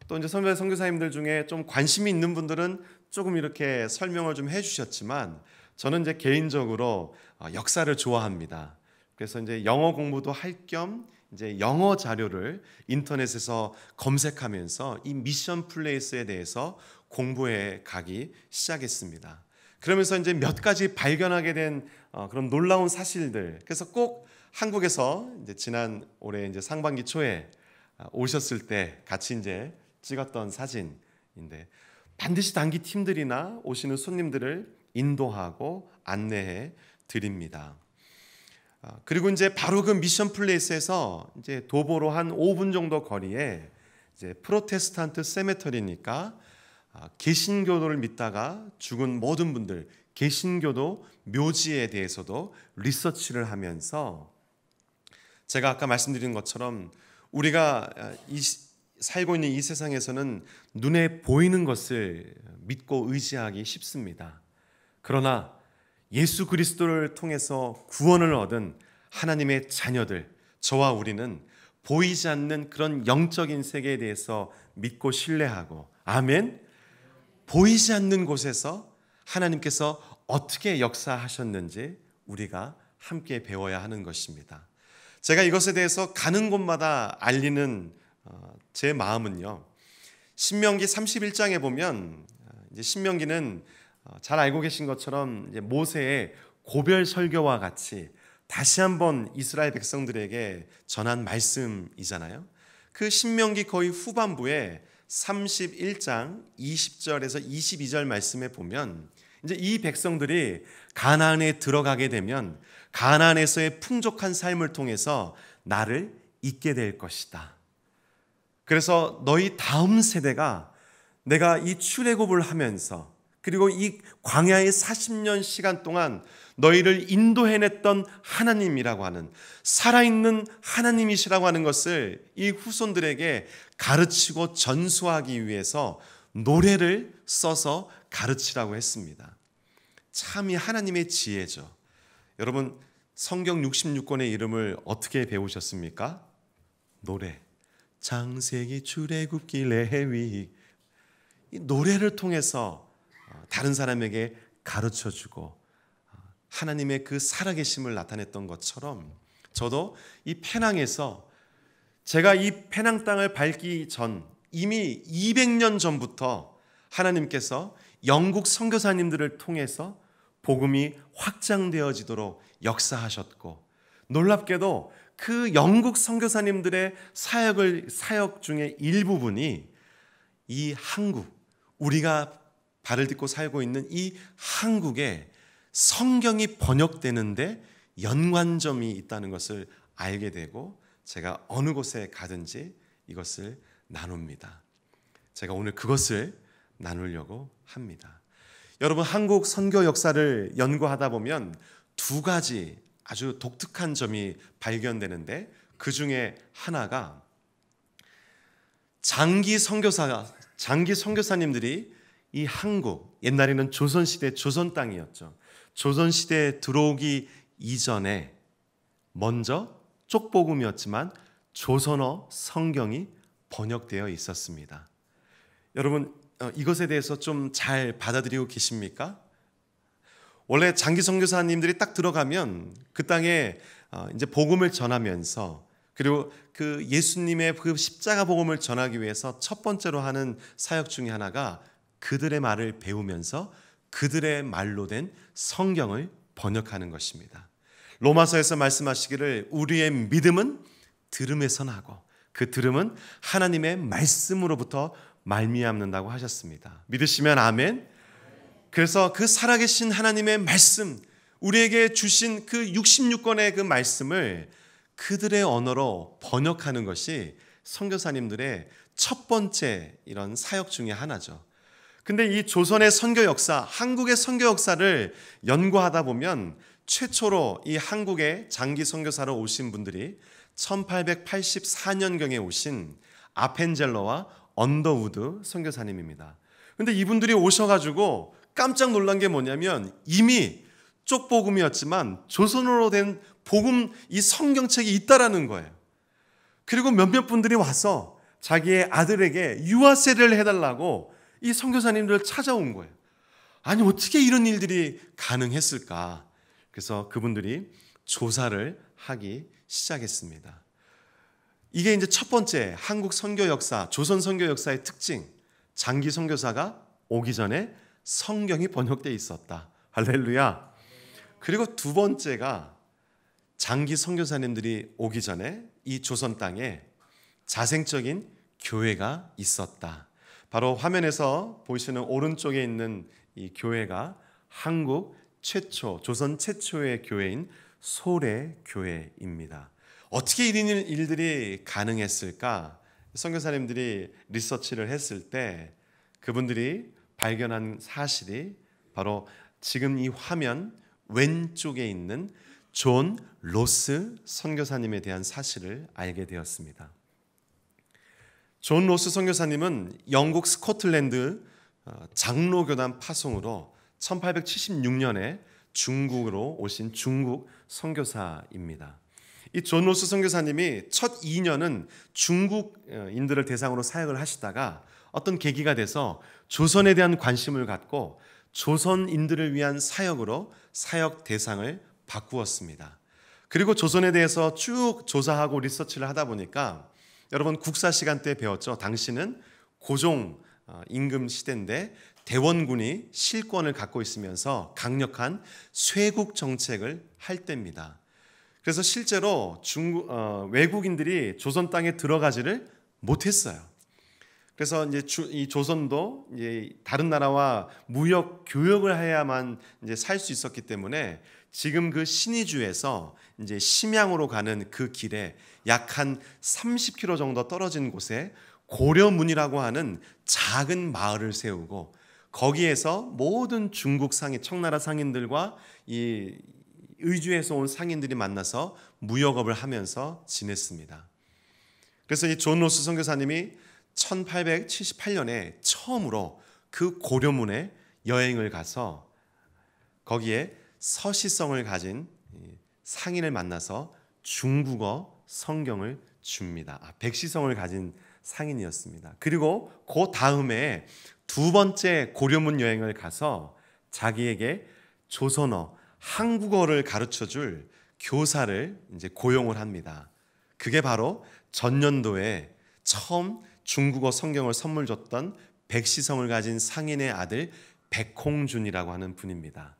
또 이제 선배 선교사님들 중에 좀 관심이 있는 분들은 조금 이렇게 설명을 좀 해주셨지만, 저는 이제 개인적으로 역사를 좋아합니다. 그래서 이제 영어 공부도 할 겸 이제 영어 자료를 인터넷에서 검색하면서 이 미션 플레이스에 대해서 공부해 가기 시작했습니다. 그러면서 이제 몇 가지 발견하게 된 그런 놀라운 사실들. 그래서 꼭 한국에서 이제 지난 올해 이제 상반기 초에 오셨을 때 같이 이제 찍었던 사진인데, 반드시 단기 팀들이나 오시는 손님들을 인도하고 안내해 드립니다. 그리고 이제 바로 그 미션 플레이스에서 이제 도보로 한 5분 정도 거리에 이제 프로테스탄트 세메터리니까 개신교도를 믿다가 죽은 모든 분들 개신교도 묘지에 대해서도 리서치를 하면서, 제가 아까 말씀드린 것처럼 우리가 살고 있는 이 세상에서는 눈에 보이는 것을 믿고 의지하기 쉽습니다. 그러나 예수 그리스도를 통해서 구원을 얻은 하나님의 자녀들, 저와 우리는 보이지 않는 그런 영적인 세계에 대해서 믿고 신뢰하고, 아멘, 보이지 않는 곳에서 하나님께서 어떻게 역사하셨는지 우리가 함께 배워야 하는 것입니다. 제가 이것에 대해서 가는 곳마다 알리는 제 마음은요, 신명기 31장에 보면, 이제 신명기는 잘 알고 계신 것처럼 이제 모세의 고별 설교와 같이 다시 한번 이스라엘 백성들에게 전한 말씀이잖아요. 그 신명기 거의 후반부에 31장 20절에서 22절 말씀에 보면, 이제 이 백성들이 가나안에 들어가게 되면 가나안에서의 풍족한 삶을 통해서 나를 잊게 될 것이다. 그래서 너희 다음 세대가 내가 이 출애굽을 하면서 그리고 이 광야의 40년 시간 동안 너희를 인도해냈던 하나님이라고 하는, 살아있는 하나님이시라고 하는 것을 이 후손들에게 가르치고 전수하기 위해서 노래를 써서 가르치라고 했습니다. 참 이 하나님의 지혜죠. 여러분, 성경 66권의 이름을 어떻게 배우셨습니까? 노래. 창세기, 출애굽기, 레위기. 이 노래를 통해서 다른 사람에게 가르쳐주고 하나님의 그 살아계심을 나타냈던 것처럼, 저도 이 페낭에서, 제가 이 페낭 땅을 밟기 전 이미 200년 전부터 하나님께서 영국 선교사님들을 통해서 복음이 확장되어지도록 역사하셨고, 놀랍게도 그 영국 선교사님들의 사역 중에 일부분이 이 한국, 우리가 발을 딛고 살고 있는 이 한국에 성경이 번역되는데 연관점이 있다는 것을 알게 되고, 제가 어느 곳에 가든지 이것을 나눕니다. 제가 오늘 그것을 나누려고 합니다. 여러분, 한국 선교 역사를 연구하다 보면 두 가지 아주 독특한 점이 발견되는데, 그 중에 하나가 장기 선교사님들이 이 한국, 옛날에는 조선시대 조선 땅이었죠. 조선시대에 들어오기 이전에 먼저 쪽복음이었지만 조선어 성경이 번역되어 있었습니다. 여러분, 이것에 대해서 좀 잘 받아들이고 계십니까? 원래 장기 선교사님들이 딱 들어가면 그 땅에 이제 복음을 전하면서, 그리고 그 예수님의 그 십자가 복음을 전하기 위해서 첫 번째로 하는 사역 중에 하나가 그들의 말을 배우면서 그들의 말로 된 성경을 번역하는 것입니다. 로마서에서 말씀하시기를 우리의 믿음은 들음에서 나고 그 들음은 하나님의 말씀으로부터 말미암는다고 하셨습니다. 믿으시면 아멘. 그래서 그 살아계신 하나님의 말씀, 우리에게 주신 그 66권의 그 말씀을 그들의 언어로 번역하는 것이 선교사님들의 첫 번째 이런 사역 중에 하나죠. 근데 이 조선의 선교 역사, 한국의 선교 역사를 연구하다 보면 최초로 이 한국에 장기 선교사로 오신 분들이 1884년경에 오신 아펜젤러와 언더우드 선교사님입니다. 근데 이분들이 오셔가지고 깜짝 놀란 게 뭐냐면, 이미 쪽복음이었지만 조선어로 된 복음, 이 성경책이 있다라는 거예요. 그리고 몇몇 분들이 와서 자기의 아들에게 유아세례를 해달라고 이 선교사님들을 찾아온 거예요. 아니, 어떻게 이런 일들이 가능했을까? 그래서 그분들이 조사를 하기 시작했습니다. 이게 이제 첫 번째 한국 선교 역사, 조선 선교 역사의 특징. 장기 선교사가 오기 전에 성경이 번역되어 있었다. 할렐루야. 그리고 두 번째가 장기 선교사님들이 오기 전에 이 조선 땅에 자생적인 교회가 있었다. 바로 화면에서 보시는 오른쪽에 있는 이 교회가 한국 최초, 조선 최초의 교회인 소래교회입니다. 어떻게 이런 일들이 가능했을까? 선교사님들이 리서치를 했을 때 그분들이 발견한 사실이 바로 지금 이 화면 왼쪽에 있는 존 로스 선교사님에 대한 사실을 알게 되었습니다. 존 로스 선교사님은 영국 스코틀랜드 장로교단 파송으로 1876년에 중국으로 오신 중국 선교사입니다. 이 존 로스 선교사님이 첫 2년은 중국인들을 대상으로 사역을 하시다가 어떤 계기가 돼서 조선에 대한 관심을 갖고 조선인들을 위한 사역으로 사역 대상을 바꾸었습니다. 그리고 조선에 대해서 쭉 조사하고 리서치를 하다 보니까, 여러분 국사 시간 때 배웠죠. 당시는 고종 임금 시대인데 대원군이 실권을 갖고 있으면서 강력한 쇄국 정책을 할 때입니다. 그래서 실제로 외국인들이 조선 땅에 들어가지를 못했어요. 그래서 이제 이 조선도 이제 다른 나라와 무역 교역을 해야만 이제 살 수 있었기 때문에 지금 그 신의주에서 이제 심양으로 가는 그 길에 약 한 30km 정도 떨어진 곳에 고려문이라고 하는 작은 마을을 세우고 거기에서 모든 중국 상인, 청나라 상인들과 이 의주에서 온 상인들이 만나서 무역업을 하면서 지냈습니다. 그래서 이 존 로스 선교사님이 1878년에 처음으로 그 고려문에 여행을 가서 거기에 서시성을 가진 상인을 만나서 중국어 성경을 줍니다. 백시성을 가진 상인이었습니다. 그리고 그 다음에 두 번째 고려문 여행을 가서 자기에게 조선어, 한국어를 가르쳐줄 교사를 이제 고용을 합니다. 그게 바로 전년도에 처음 중국어 성경을 선물 줬던 백시성을 가진 상인의 아들 백홍준이라고 하는 분입니다.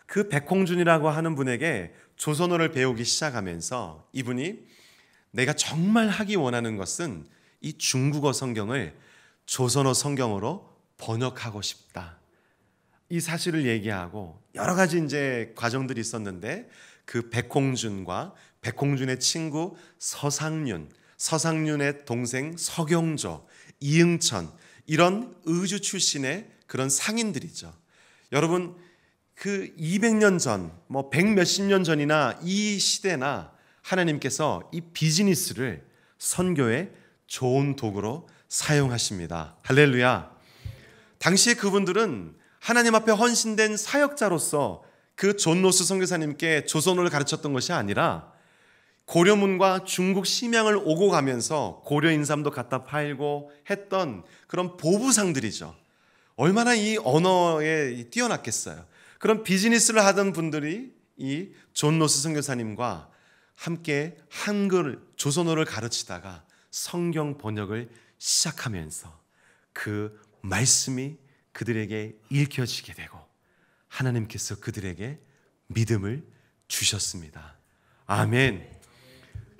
그 백홍준이라고 하는 분에게 조선어를 배우기 시작하면서 이분이 내가 정말 하기 원하는 것은 이 중국어 성경을 조선어 성경으로 번역하고 싶다. 이 사실을 얘기하고 여러 가지 이제 과정들이 있었는데 그 백홍준과 백홍준의 친구 서상윤의 동생 서경조, 이응천 이런 의주 출신의 그런 상인들이죠. 여러분 그 200년 전, 뭐 100 몇십 년 전이나 이 시대나 하나님께서 이 비즈니스를 선교의 좋은 도구로 사용하십니다. 할렐루야. 당시에 그분들은 하나님 앞에 헌신된 사역자로서 그 존 로스 선교사님께 조선어를 가르쳤던 것이 아니라 고려문과 중국 심양을 오고 가면서 고려 인삼도 갖다 팔고 했던 그런 보부상들이죠. 얼마나 이 언어에 뛰어났겠어요. 그런 비즈니스를 하던 분들이 이 존 로스 선교사님과 함께 한글, 조선어를 가르치다가 성경 번역을 시작하면서 그 말씀이 그들에게 읽혀지게 되고 하나님께서 그들에게 믿음을 주셨습니다. 아멘.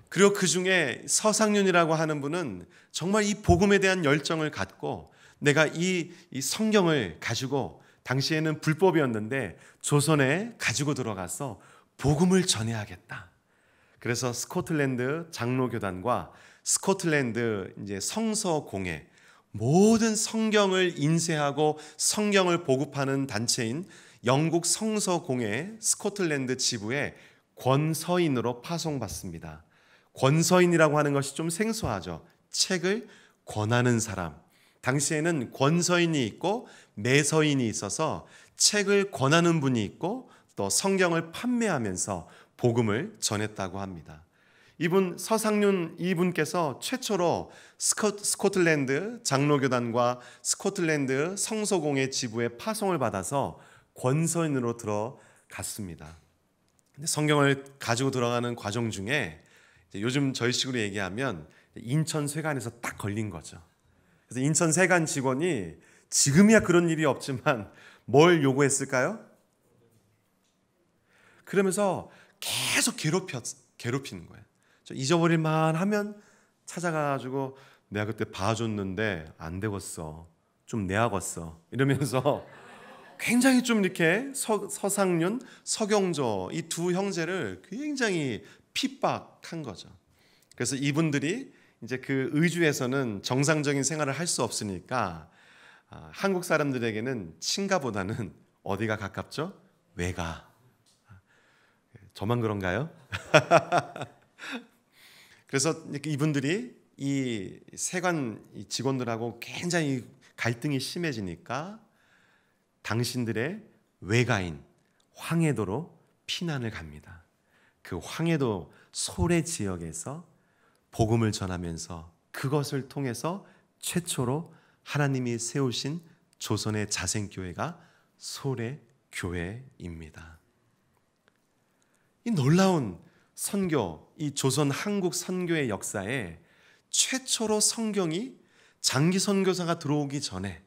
그리고 그 중에 서상윤이라고 하는 분은 정말 이 복음에 대한 열정을 갖고 내가 이 성경을 가지고 당시에는 불법이었는데 조선에 가지고 들어가서 복음을 전해야겠다. 그래서 스코틀랜드 장로교단과 스코틀랜드 이제 성서공회 모든 성경을 인쇄하고 성경을 보급하는 단체인 영국 성서공회 스코틀랜드 지부에 권서인으로 파송받습니다. 권서인이라고 하는 것이 좀 생소하죠. 책을 권하는 사람. 당시에는 권서인이 있고 매서인이 있어서 책을 권하는 분이 있고 또 성경을 판매하면서 복음을 전했다고 합니다. 이분 서상윤 이분께서 최초로 스코틀랜드 장로교단과 스코틀랜드 성서공회 지부에 파송을 받아서 권서인으로 들어갔습니다. 근데 성경을 가지고 들어가는 과정 중에 요즘 저희 식으로 얘기하면 인천 세관에서 딱 걸린 거죠. 그래서 인천 세관 직원이 지금이야 그런 일이 없지만 뭘 요구했을까요? 그러면서 계속 괴롭히는 거예요. 잊어버릴만 하면 찾아가가지고 내가 그때 봐줬는데 안 되겠어. 좀 내야겠어. 이러면서 굉장히 좀 이렇게 서상윤, 서경조 이 두 형제를 굉장히 핍박한 거죠. 그래서 이분들이 이제 그 의주에서는 정상적인 생활을 할 수 없으니까 한국 사람들에게는 친가보다는 어디가 가깝죠? 외가. 저만 그런가요? 그래서 이분들이 이 세관 직원들하고 굉장히 갈등이 심해지니까 당신들의 외가인 황해도로 피난을 갑니다. 그 황해도 소래 지역에서 복음을 전하면서 그것을 통해서 최초로 하나님이 세우신 조선의 자생교회가 소래교회입니다. 이 놀라운 선교, 이 조선 한국 선교의 역사에 최초로 성경이 장기 선교사가 들어오기 전에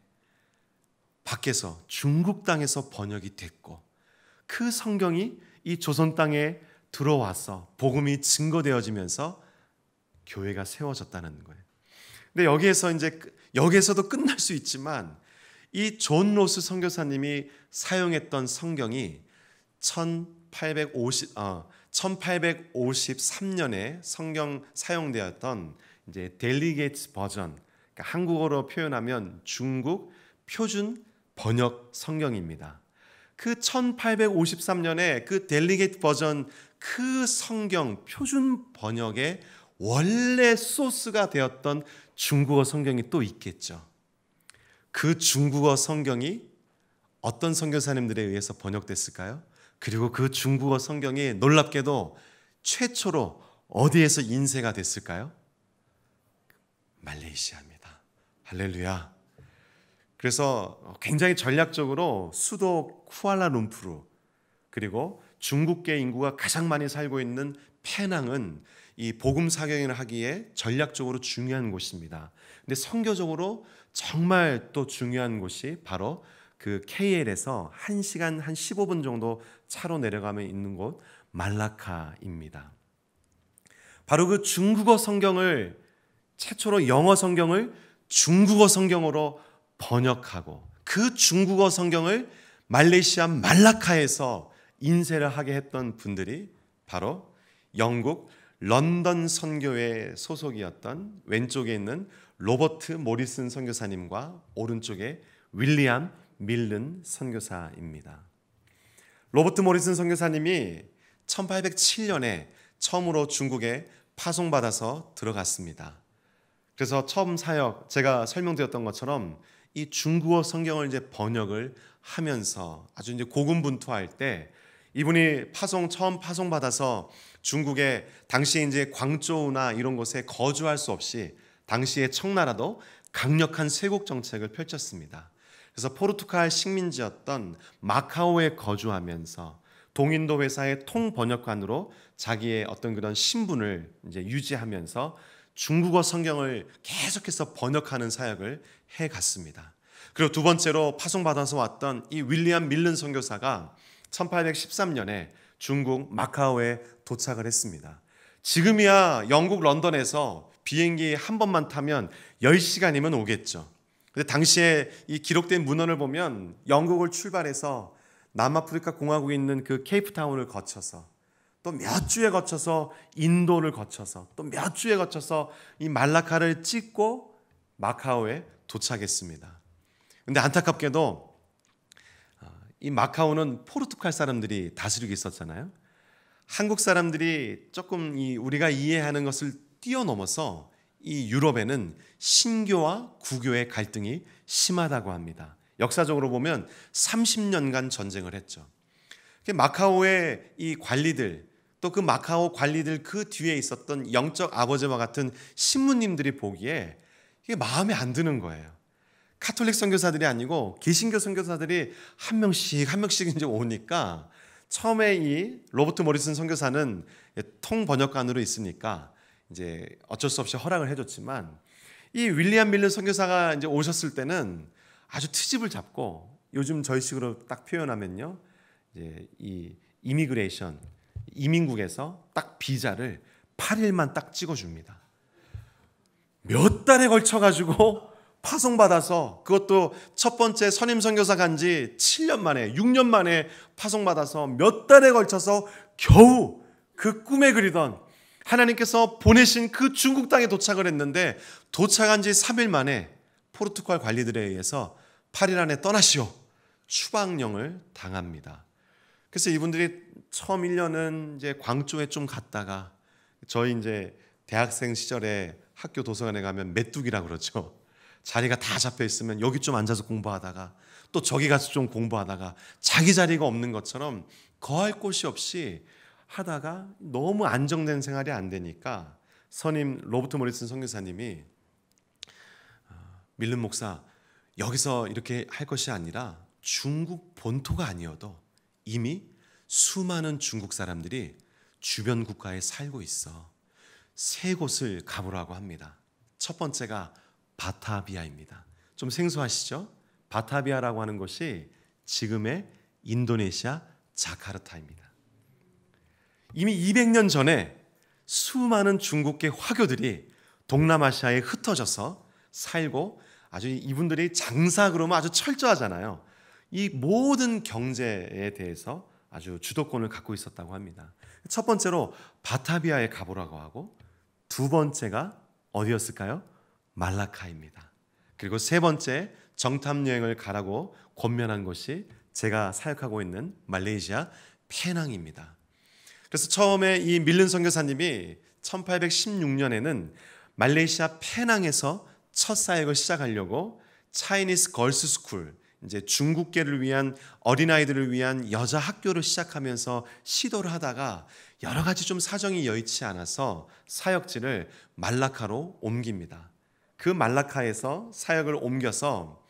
밖에서 중국 땅에서 번역이 됐고 그 성경이 이 조선 땅에 들어와서 복음이 증거되어지면서 교회가 세워졌다는 거예요. 근데 여기에서도 끝날 수 있지만 이 존 로스 선교사님이 사용했던 성경이 1853년에 성경 사용되었던 이제 델리게이츠 버전, 그러니까 한국어로 표현하면 중국 표준 번역 성경입니다. 그 1853년에 그 델리게이트 버전 그 성경 표준 번역의 원래 소스가 되었던 중국어 성경이 또 있겠죠. 그 중국어 성경이 어떤 선교사님들에 의해서 번역됐을까요? 그리고 그 중국어 성경이 놀랍게도 최초로 어디에서 인쇄가 됐을까요? 말레이시아입니다. 할렐루야. 그래서 굉장히 전략적으로 수도 쿠알라룸푸르 그리고 중국계 인구가 가장 많이 살고 있는 페낭은 이 복음 사역을 하기에 전략적으로 중요한 곳입니다. 근데 선교적으로 정말 또 중요한 곳이 바로 그 KL에서 1시간 한 15분 정도 차로 내려가면 있는 곳 말라카입니다. 바로 그 중국어 성경을 최초로 영어 성경을 중국어 성경으로 번역하고 그 중국어 성경을 말레이시아 말라카에서 인쇄를 하게 했던 분들이 바로 영국 런던 선교회 소속이었던 왼쪽에 있는 로버트 모리슨 선교사님과 오른쪽에 윌리엄 밀른 선교사입니다. 로버트 모리슨 선교사님이 1807년에 처음으로 중국에 파송받아서 들어갔습니다. 그래서 처음 사역, 제가 설명드렸던 것처럼 이 중국어 성경을 이제 번역을 하면서 아주 이제 고군분투할 때 이분이 처음 파송받아서 중국에 당시에 이제 광저우나 이런 곳에 거주할 수 없이 당시의 청나라도 강력한 쇄국 정책을 펼쳤습니다. 그래서 포르투갈 식민지였던 마카오에 거주하면서 동인도 회사의 통번역관으로 자기의 어떤 그런 신분을 이제 유지하면서 중국어 성경을 계속해서 번역하는 사역을 해갔습니다. 그리고 두 번째로 파송받아서 왔던 이 윌리엄 밀른 선교사가 1813년에 중국 마카오에 도착을 했습니다. 지금이야 영국 런던에서 비행기 한 번만 타면 10시간이면 오겠죠. 근데 당시에 이 기록된 문헌을 보면 영국을 출발해서 남아프리카 공화국에 있는 그 케이프타운을 거쳐서 또 몇 주에 거쳐서 인도를 거쳐서 또 몇 주에 거쳐서 이 말라카를 찍고 마카오에 도착했습니다. 근데 안타깝게도 이 마카오는 포르투갈 사람들이 다스리고 있었잖아요. 한국 사람들이 조금 우리가 이해하는 것을 뛰어넘어서 이 유럽에는 신교와 구교의 갈등이 심하다고 합니다. 역사적으로 보면 30년간 전쟁을 했죠. 마카오의 이 관리들 또 그 마카오 관리들 그 뒤에 있었던 영적 아버지와 같은 신부님들이 보기에 이게 마음에 안 드는 거예요. 카톨릭 선교사들이 아니고 개신교 선교사들이 한 명씩 이제 오니까 처음에 이 로버트 모리슨 선교사는 통번역관으로 있으니까 이제 어쩔 수 없이 허락을 해줬지만 이 윌리엄 밀른 선교사가 이제 오셨을 때는 아주 트집을 잡고 요즘 저희식으로 딱 표현하면요, 이제 이 이민국에서 딱 비자를 8일만 딱 찍어줍니다. 몇 달에 걸쳐가지고 파송받아서 그것도 첫 번째 선임 선교사 간지 7년 만에 6년 만에 파송받아서 몇 달에 걸쳐서 겨우 그 꿈에 그리던 하나님께서 보내신 그 중국 땅에 도착을 했는데 도착한 지 3일 만에 포르투갈 관리들에 의해서 8일 안에 떠나시오 추방령을 당합니다. 그래서 이분들이 처음 1년은 이제 광주에 좀 갔다가 저희 이제 대학생 시절에 학교 도서관에 가면 메뚜기라고 그러죠. 자리가 다 잡혀 있으면 여기 좀 앉아서 공부하다가 또 저기 가서 좀 공부하다가 자기 자리가 없는 것처럼 거할 곳이 없이 하다가 너무 안정된 생활이 안 되니까 선임 로버트 모리슨 선교사님이 밀른 목사 여기서 이렇게 할 것이 아니라 중국 본토가 아니어도 이미 수많은 중국 사람들이 주변 국가에 살고 있어. 세 곳을 가보라고 합니다. 첫 번째가 바타비아입니다. 좀 생소하시죠? 바타비아라고 하는 곳이 지금의 인도네시아 자카르타입니다. 이미 200년 전에 수많은 중국계 화교들이 동남아시아에 흩어져서 살고 아주 이분들이 장사 그러면 아주 철저하잖아요. 이 모든 경제에 대해서 아주 주도권을 갖고 있었다고 합니다. 첫 번째로 바타비아에 가보라고 하고 두 번째가 어디였을까요? 말라카입니다. 그리고 세 번째 정탐 여행을 가라고 권면한 곳이 제가 사역하고 있는 말레이시아 페낭입니다. 그래서 처음에 이 밀른 선교사님이 1816년에는 말레이시아 페낭에서 첫 사역을 시작하려고 차이니스 걸스 스쿨, 이제 중국계를 위한 어린아이들을 위한 여자 학교를 시작하면서 시도를 하다가 여러 가지 좀 사정이 여의치 않아서 사역지를 말라카로 옮깁니다. 그 말라카에서 사역을 옮겨서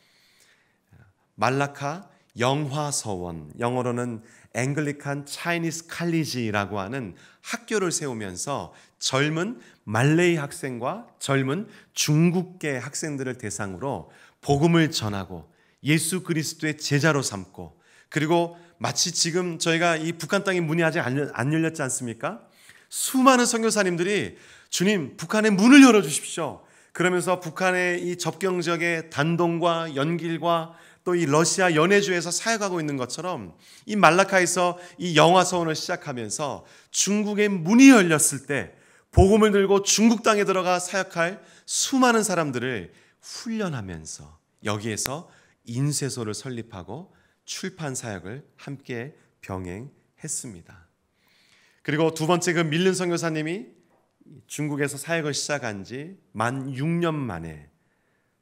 말라카 영화서원, 영어로는 앵글리칸 차이니스 칼리지라고 하는 학교를 세우면서 젊은 말레이 학생과 젊은 중국계 학생들을 대상으로 복음을 전하고 예수 그리스도의 제자로 삼고, 그리고 마치 지금 저희가 이 북한 땅의 문이 아직 안 열렸지 않습니까? 수많은 선교사님들이 주님, 북한의 문을 열어주십시오. 그러면서 북한의 이 접경 지역의 단동과 연길과 또 이 러시아 연해주에서 사역하고 있는 것처럼 이 말라카에서 이 영화서원을 시작하면서 중국의 문이 열렸을 때 복음을 들고 중국 땅에 들어가 사역할 수많은 사람들을 훈련하면서 여기에서 인쇄소를 설립하고 출판 사역을 함께 병행했습니다. 그리고 두 번째 그 밀른 선교사님이 중국에서 사역을 시작한 지 만 6년 만에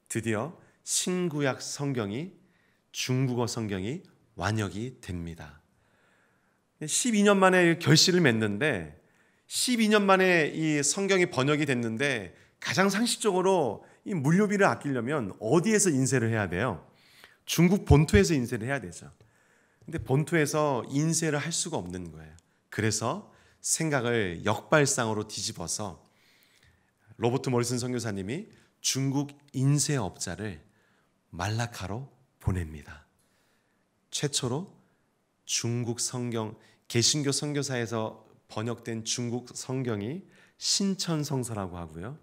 드디어 신구약 성경이, 중국어 성경이 완역이 됩니다. 12년 만에 결실을 맺는데, 12년 만에 이 성경이 번역이 됐는데 가장 상식적으로 이 물류비를 아끼려면 어디에서 인쇄를 해야 돼요? 중국 본토에서 인쇄를 해야 되죠. 근데 본토에서 인쇄를 할 수가 없는 거예요. 그래서 생각을 역발상으로 뒤집어서 로버트 머리슨 선교사님이 중국 인쇄업자를 말라카로 보냅니다. 최초로 중국 성경, 개신교 선교사에서 번역된 중국 성경이 신천성서라고 하고요,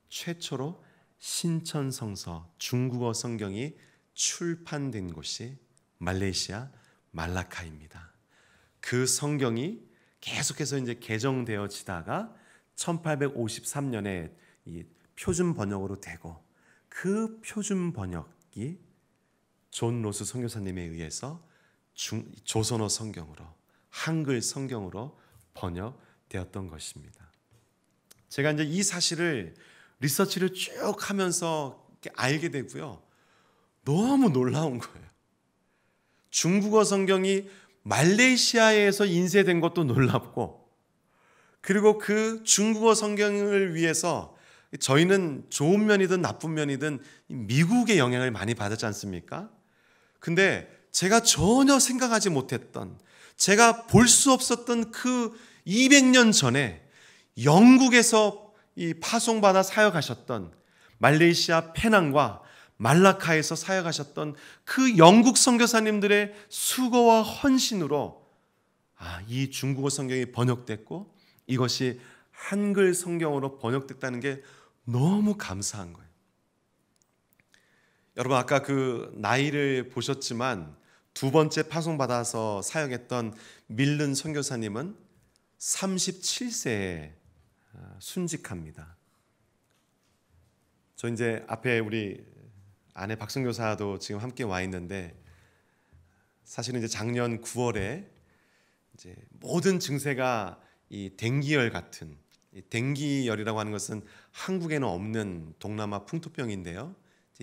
최초로 신천성서, 중국어 성경이 출판된 곳이 말레이시아 말라카입니다. 그 성경이 계속해서 이제 개정되어지다가 1853년에 이 표준 번역으로 되고, 그 표준 번역이 존 로스 선교사님에 의해서 조선어 성경으로, 한글 성경으로 번역되었던 것입니다. 제가 이제 이 사실을 리서치를 쭉 하면서 알게 되고요, 너무 놀라운 거예요. 중국어 성경이 말레이시아에서 인쇄된 것도 놀랍고, 그리고 그 중국어 성경을 위해서 저희는 좋은 면이든 나쁜 면이든 미국의 영향을 많이 받았지 않습니까? 근데 제가 전혀 생각하지 못했던, 제가 볼 수 없었던 그 200년 전에 영국에서 이 파송받아 사역하셨던 말레이시아 페낭과 말라카에서 사역하셨던 그 영국 선교사님들의 수고와 헌신으로 이 중국어 성경이 번역됐고 이것이 한글 성경으로 번역됐다는 게 너무 감사한 거예요. 여러분, 아까 그 나이를 보셨지만 두 번째 파송받아서 사역했던 밀른 선교사님은 37세에 순직합니다. 저 이제 앞에 우리 아내 박선교사도 지금 함께 와 있는데, 사실은 이제 작년 9월에 이제 모든 증세가 이 댕기열 같은, 이 댕기열이라고 하는 것은 한국에는 없는 동남아 풍토병인데요,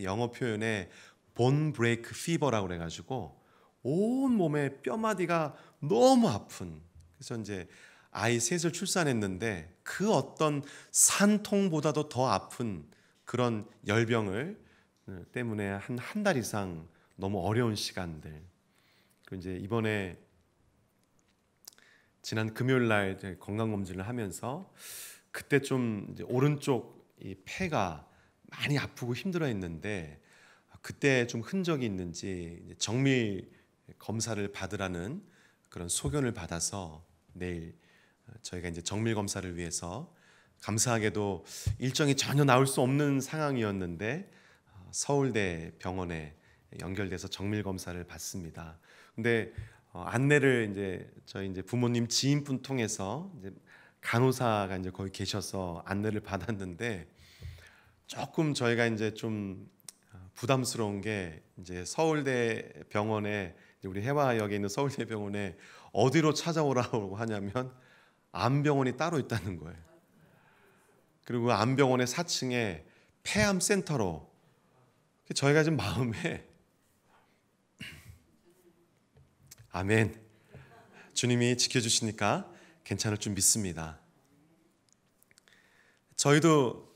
영어 표현에 본 브레이크 피버라고 그래가지고 온 몸에 뼈마디가 너무 아픈, 그래서 이제 아이 셋을 출산했는데 그 어떤 산통보다도 더 아픈 그런 열병을 때문에 한 달 이상 너무 어려운 시간들. 그리고 이제 이번에 지난 금요일 날 건강 검진을 하면서 그때 좀 이제 오른쪽 이 폐가 많이 아프고 힘들어했는데, 그때 좀 흔적이 있는지 정밀 검사를 받으라는 그런 소견을 받아서 내일 저희가 이제 정밀 검사를 위해서, 감사하게도 일정이 전혀 나올 수 없는 상황이었는데 서울대 병원에 연결돼서 정밀 검사를 받습니다. 근데 안내를 이제 저희 이제 부모님 지인분 통해서 이제 간호사가 이제 거기 계셔서 안내를 받았는데, 조금 저희가 이제 좀 부담스러운 게 이제 서울대 병원에 우리 해화역에 있는 서울대 병원에 어디로 찾아오라고 하냐면 암병원이 따로 있다는 거예요. 그리고 암병원의 4층에 폐암 센터로 저희가 지금 마음에 아멘. 주님이 지켜주시니까 괜찮을 줄 믿습니다. 저희도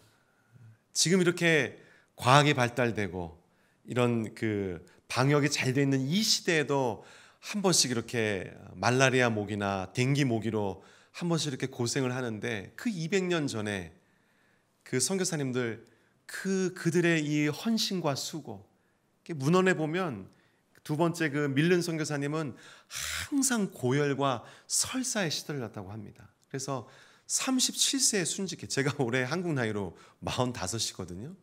지금 이렇게 과학이 발달되고 이런 그 방역이 잘 돼 있는 이 시대에도 한 번씩 이렇게 말라리아 모기나 댕기 모기로 한 번씩 이렇게 고생을 하는데 그 200년 전에 그 선교사님들 그들의 이 헌신과 수고 문헌에 보면 두 번째 그 밀른 선교사님은 항상 고열과 설사에 시달렸다고 합니다. 그래서 37세에 순직해. 제가 올해 한국 나이로 45이거든요.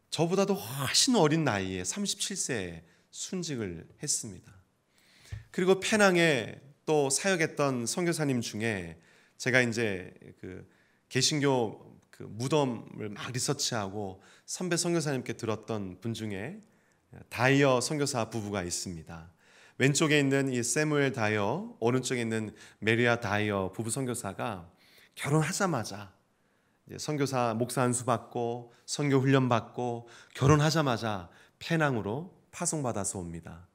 저보다도 훨씬 어린 나이에 37세에 순직을 했습니다. 그리고 페낭에 또 사역했던 선교사님 중에 제가 이제 그 개신교 그 무덤을 막 리서치하고 선배 선교사님께 들었던 분 중에 다이어 선교사 부부가 있습니다. 왼쪽에 있는 이 세무엘 다이어, 오른쪽에 있는 메리아 다이어 부부 선교사가 결혼하자마자 선교사 목사 안수 받고 선교 훈련 받고 결혼하자마자 페낭으로 파송받아서 옵니다.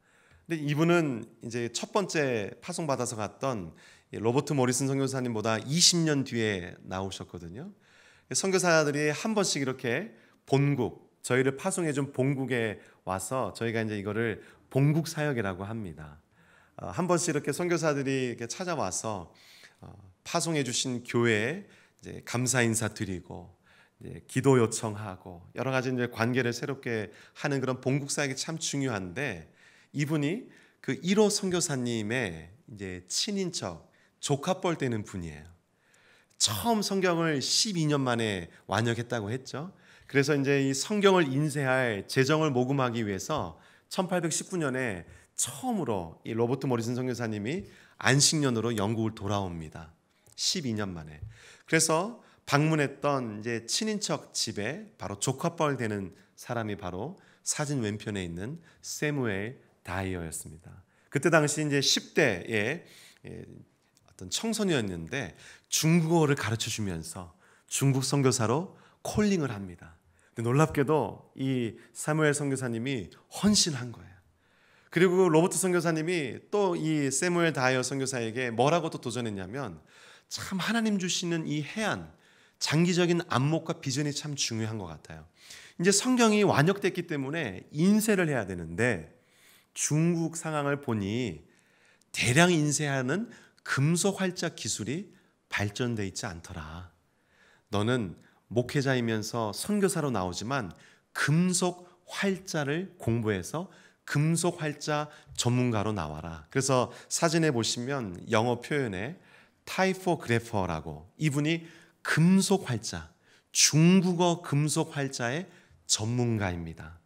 근데 이분은 이제 첫 번째 파송받아서 갔던 로버트 모리슨 선교사님보다 20년 뒤에 나오셨거든요. 선교사들이 한 번씩 이렇게 본국, 저희를 파송해준 본국에 와서 저희가 이제 이거를 본국 사역이라고 합니다. 한 번씩 이렇게 선교사들이 이렇게 찾아와서 파송해주신 교회에 이제 감사 인사 드리고 이제 기도 요청하고 여러 가지 이제 관계를 새롭게 하는 그런 본국 사역이 참 중요한데 이분이 그 1호 선교사님의 이제 친인척 조카뻘 되는 분이에요. 처음 성경을 12년 만에 완역했다고 했죠. 그래서 이제 이 성경을 인쇄할 재정을 모금하기 위해서 1819년에 처음으로 이 로버트 모리슨 선교사님이 안식년으로 영국을 돌아옵니다. 12년 만에. 그래서 방문했던 이제 친인척 집에 바로 조카뻘 되는 사람이 바로 사진 왼편에 있는 세무엘 다이어였습니다. 그때 당시 이제 10대의 어떤 청소년이었는데 중국어를 가르쳐 주면서 중국 선교사로 콜링을 합니다. 근데 놀랍게도 이 사무엘 선교사님이 헌신한 거예요. 그리고 로버트 선교사님이 또 이 세무엘 다이어 선교사에게 뭐라고 또 도전했냐면 참 하나님 주시는 이 해안, 장기적인 안목과 비전이 참 중요한 것 같아요. 이제 성경이 완역됐기 때문에 인쇄를 해야 되는데 중국 상황을 보니 대량 인쇄하는 금속 활자 기술이 발전돼 있지 않더라. 너는 목회자이면서 선교사로 나오지만 금속 활자를 공부해서 금속 활자 전문가로 나와라. 그래서 사진에 보시면 영어 표현에 타이포그래퍼라고, 이분이 금속 활자, 중국어 금속 활자의 전문가입니다.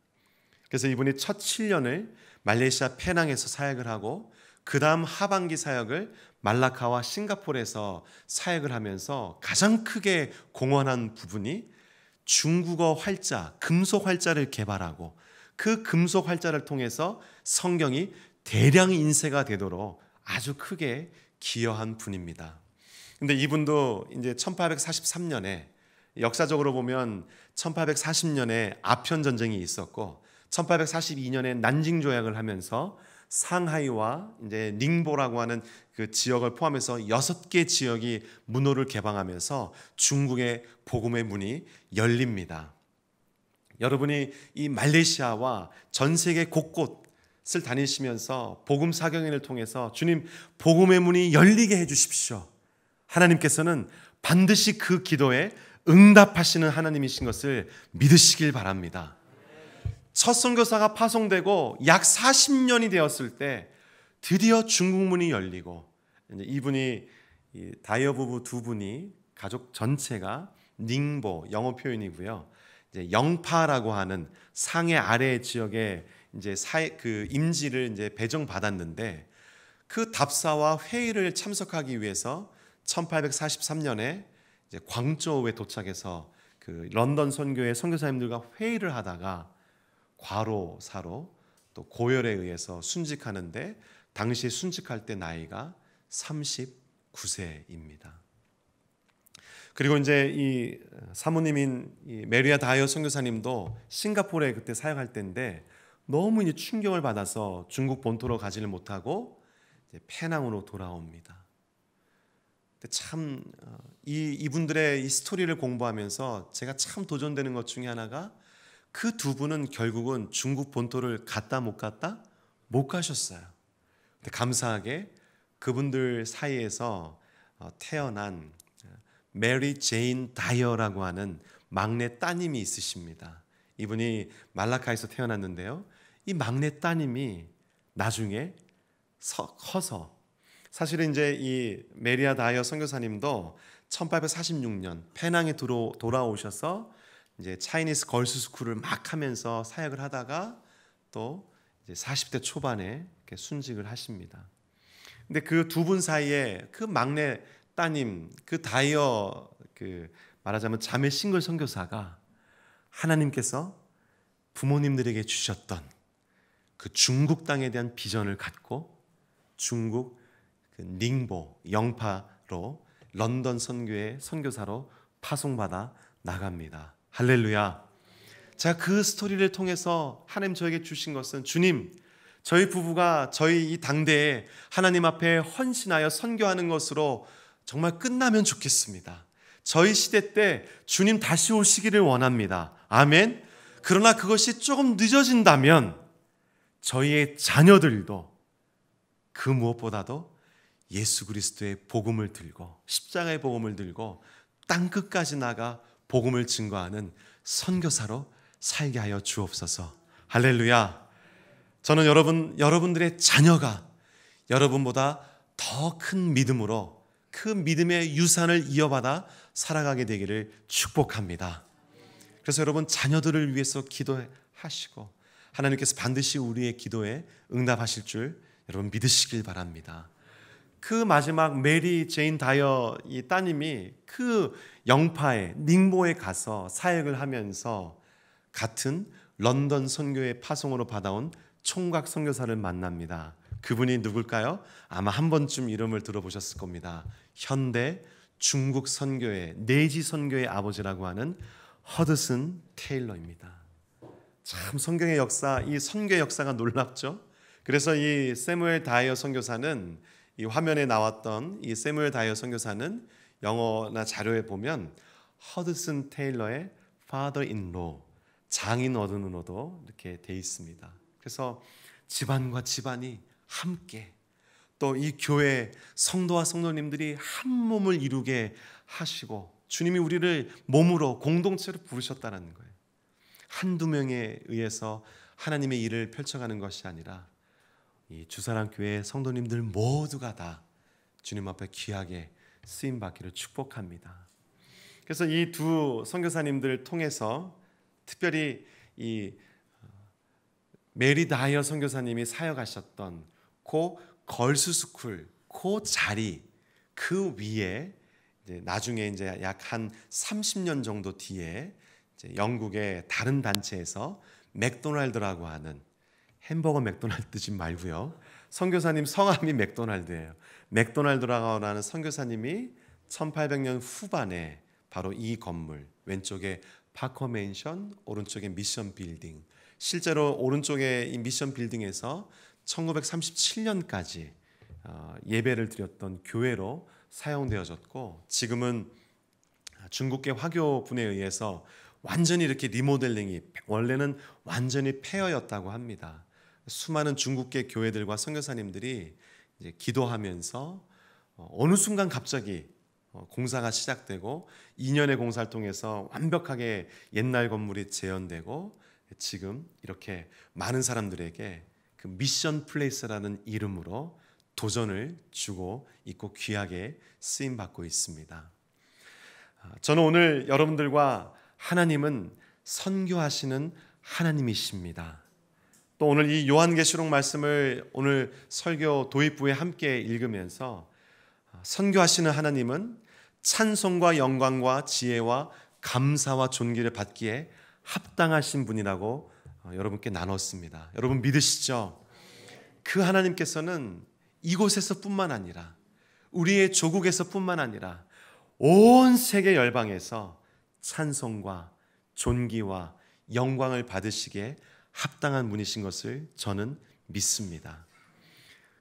그래서 이분이 첫 7년을 말레이시아 페낭에서 사역을 하고 그 다음 하반기 사역을 말라카와 싱가포르에서 사역을 하면서 가장 크게 공헌한 부분이 중국어 활자, 금속 활자를 개발하고 그 금속 활자를 통해서 성경이 대량 인쇄가 되도록 아주 크게 기여한 분입니다. 근데 이분도 이제 1843년에 역사적으로 보면 1840년에 아편 전쟁이 있었고 1842년에 난징 조약을 하면서 상하이와 이제 닝보라고 하는 그 지역을 포함해서 6개 지역이 문호를 개방하면서 중국의 복음의 문이 열립니다. 여러분이 이 말레이시아와 전 세계 곳곳을 다니시면서 복음 사경인을 통해서 주님 복음의 문이 열리게 해 주십시오. 하나님께서는 반드시 그 기도에 응답하시는 하나님이신 것을 믿으시길 바랍니다. 첫 선교사가 파송되고 약 40년이 되었을 때 드디어 중국 문이 열리고 이분이 다이어 부부 두 분이 가족 전체가 닝보 영어 표현이고요. 이제 영파라고 하는 상해 아래 지역에 이제 그 임지를 이제 배정받았는데 그 답사와 회의를 참석하기 위해서 1843년에 이제 광저우에 도착해서 그 런던 선교회 선교사님들과 회의를 하다가 과로사로 또 고열에 의해서 순직하는데 당시에 순직할 때 나이가 39세입니다. 그리고 이제 이 사모님인 이 메리아 다이어 선교사님도 싱가포르에 그때 사역할 때인데 너무 이제 충격을 받아서 중국 본토로 가지를 못하고 이제 페낭으로 돌아옵니다. 근데 참 이분들의 이 스토리를 공부하면서 제가 참 도전되는 것 중에 하나가 그 두 분은 결국은 중국 본토를 갔다 못 갔다? 못 가셨어요. 근데 감사하게 그분들 사이에서 태어난 메리 제인 다이어라고 하는 막내 따님이 있으십니다. 이분이 말라카에서 태어났는데요. 이 막내 따님이 나중에 커서 사실은 이제 이 메리아 다이어 선교사님도 1846년 페낭에 돌아오셔서 이제 차이니스 걸스 스쿨을 막 하면서 사역을 하다가 또 이제 40대 초반에 이렇게 순직을 하십니다. 근데 그 두 분 사이에 그 막내 따님 그 다이어 그 말하자면 자매 싱글 선교사가 하나님께서 부모님들에게 주셨던 그 중국 땅에 대한 비전을 갖고 중국 그 닝보 영파로 런던 선교회 선교사로 파송받아 나갑니다. 할렐루야. 자, 그 스토리를 통해서 하나님 저에게 주신 것은 주님, 저희 부부가 저희 이 당대에 하나님 앞에 헌신하여 선교하는 것으로 정말 끝나면 좋겠습니다. 저희 시대 때 주님 다시 오시기를 원합니다. 아멘. 그러나 그것이 조금 늦어진다면 저희의 자녀들도 그 무엇보다도 예수 그리스도의 복음을 들고 십자가의 복음을 들고 땅끝까지 나가 복음을 증거하는 선교사로 살게 하여 주옵소서. 할렐루야. 저는 여러분들의 자녀가 여러분보다 더 큰 믿음으로 그 믿음의 유산을 이어받아 살아가게 되기를 축복합니다. 그래서 여러분 자녀들을 위해서 기도하시고 하나님께서 반드시 우리의 기도에 응답하실 줄 여러분 믿으시길 바랍니다. 그 마지막 메리 제인 다이어 이 따님이 그 영파에 닝보에 가서 사역을 하면서 같은 런던 선교회 파송으로 받아온 총각 선교사를 만납니다. 그분이 누굴까요? 아마 한 번쯤 이름을 들어보셨을 겁니다. 현대 중국 선교회 내지 선교의 아버지라고 하는 허드슨 테일러입니다. 참 성경의 역사, 이 선교의 역사가 놀랍죠. 그래서 이 세무엘 다이어 선교사는 이 화면에 나왔던 이 세무엘 다이어 선교사는 영어나 자료에 보면 허드슨 테일러의 father-in-law, 장인 어른으로도 이렇게 돼 있습니다. 그래서 집안과 집안이 함께 또 이 교회 성도와 성도님들이 한 몸을 이루게 하시고 주님이 우리를 몸으로 공동체로 부르셨다는 거예요. 한두 명에 의해서 하나님의 일을 펼쳐가는 것이 아니라 이 주사랑교회 성도님들 모두가 다 주님 앞에 귀하게 쓰임받기를 축복합니다. 그래서 이 두 선교사님들을 통해서 특별히 이 메리 다이어 선교사님이 사역하셨던 그 걸스스쿨 그 자리 그 위에 이제 나중에 이제 약 한 30년 정도 뒤에 이제 영국의 다른 단체에서 맥도날드라고 하는 햄버거 맥도날드집 말고요. 선교사님 성함이 맥도날드예요. 맥도날드라고 하는 선교사님이 1800년 후반에 바로 이 건물 왼쪽에 파커 맨션, 오른쪽에 미션 빌딩. 실제로 오른쪽에 이 미션 빌딩에서 1937년까지 예배를 드렸던 교회로 사용되어졌고 지금은 중국계 화교분에 의해서 완전히 이렇게 리모델링이 원래는 완전히 폐허였다고 합니다. 수많은 중국계 교회들과 선교사님들이 이제 기도하면서 어느 순간 갑자기 공사가 시작되고 2년의 공사를 통해서 완벽하게 옛날 건물이 재현되고 지금 이렇게 많은 사람들에게 그 미션 플레이스라는 이름으로 도전을 주고 있고 귀하게 쓰임 받고 있습니다. 저는 오늘 여러분들과 하나님은 선교하시는 하나님이십니다. 또 오늘 이 요한계시록 말씀을 오늘 설교 도입부에 함께 읽으면서 선교하시는 하나님은 찬송과 영광과 지혜와 감사와 존귀를 받기에 합당하신 분이라고 여러분께 나눴습니다. 여러분 믿으시죠? 그 하나님께서는 이곳에서뿐만 아니라 우리의 조국에서뿐만 아니라 온 세계 열방에서 찬송과 존귀와 영광을 받으시기에 합당한 분이신 것을 저는 믿습니다.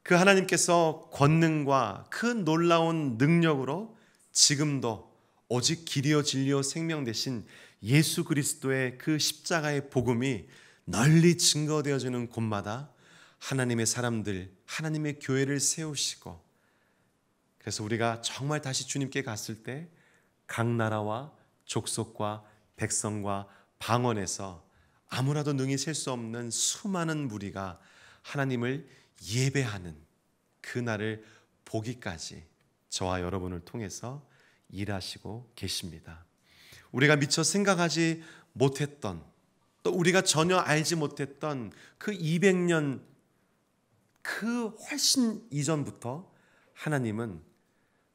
그 하나님께서 권능과 그 놀라운 능력으로 지금도 오직 길이요 진리요 생명 되신 예수 그리스도의 그 십자가의 복음이 널리 증거되어지는 곳마다 하나님의 사람들, 하나님의 교회를 세우시고, 그래서 우리가 정말 다시 주님께 갔을 때 각 나라와 족속과 백성과 방언에서 아무라도 능히 셀 수 없는 수많은 무리가 하나님을 예배하는 그날을 보기까지 저와 여러분을 통해서 일하시고 계십니다. 우리가 미처 생각하지 못했던, 또 우리가 전혀 알지 못했던 그 200년 그 훨씬 이전부터 하나님은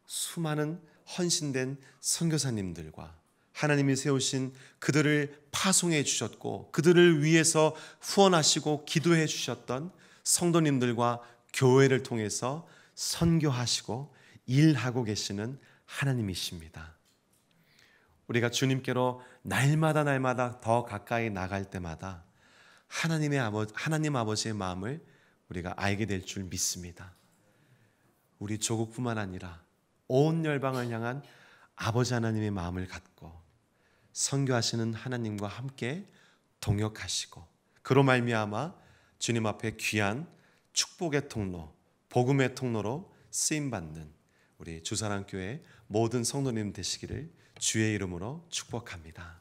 수많은 헌신된 선교사님들과 하나님이 세우신 그들을 파송해 주셨고 그들을 위해서 후원하시고 기도해 주셨던 성도님들과 교회를 통해서 선교하시고 일하고 계시는 하나님이십니다. 우리가 주님께로 날마다 더 가까이 나갈 때마다 하나님 아버지의 마음을 우리가 알게 될 줄 믿습니다. 우리 조국뿐만 아니라 온 열방을 향한 아버지 하나님의 마음을 갖고 선교하시는 하나님과 함께 동역하시고, 그로 말미암아 주님 앞에 귀한 축복의 통로, 복음의 통로로 쓰임받는 우리 주사랑교회 모든 성도님 되시기를 주의 이름으로 축복합니다.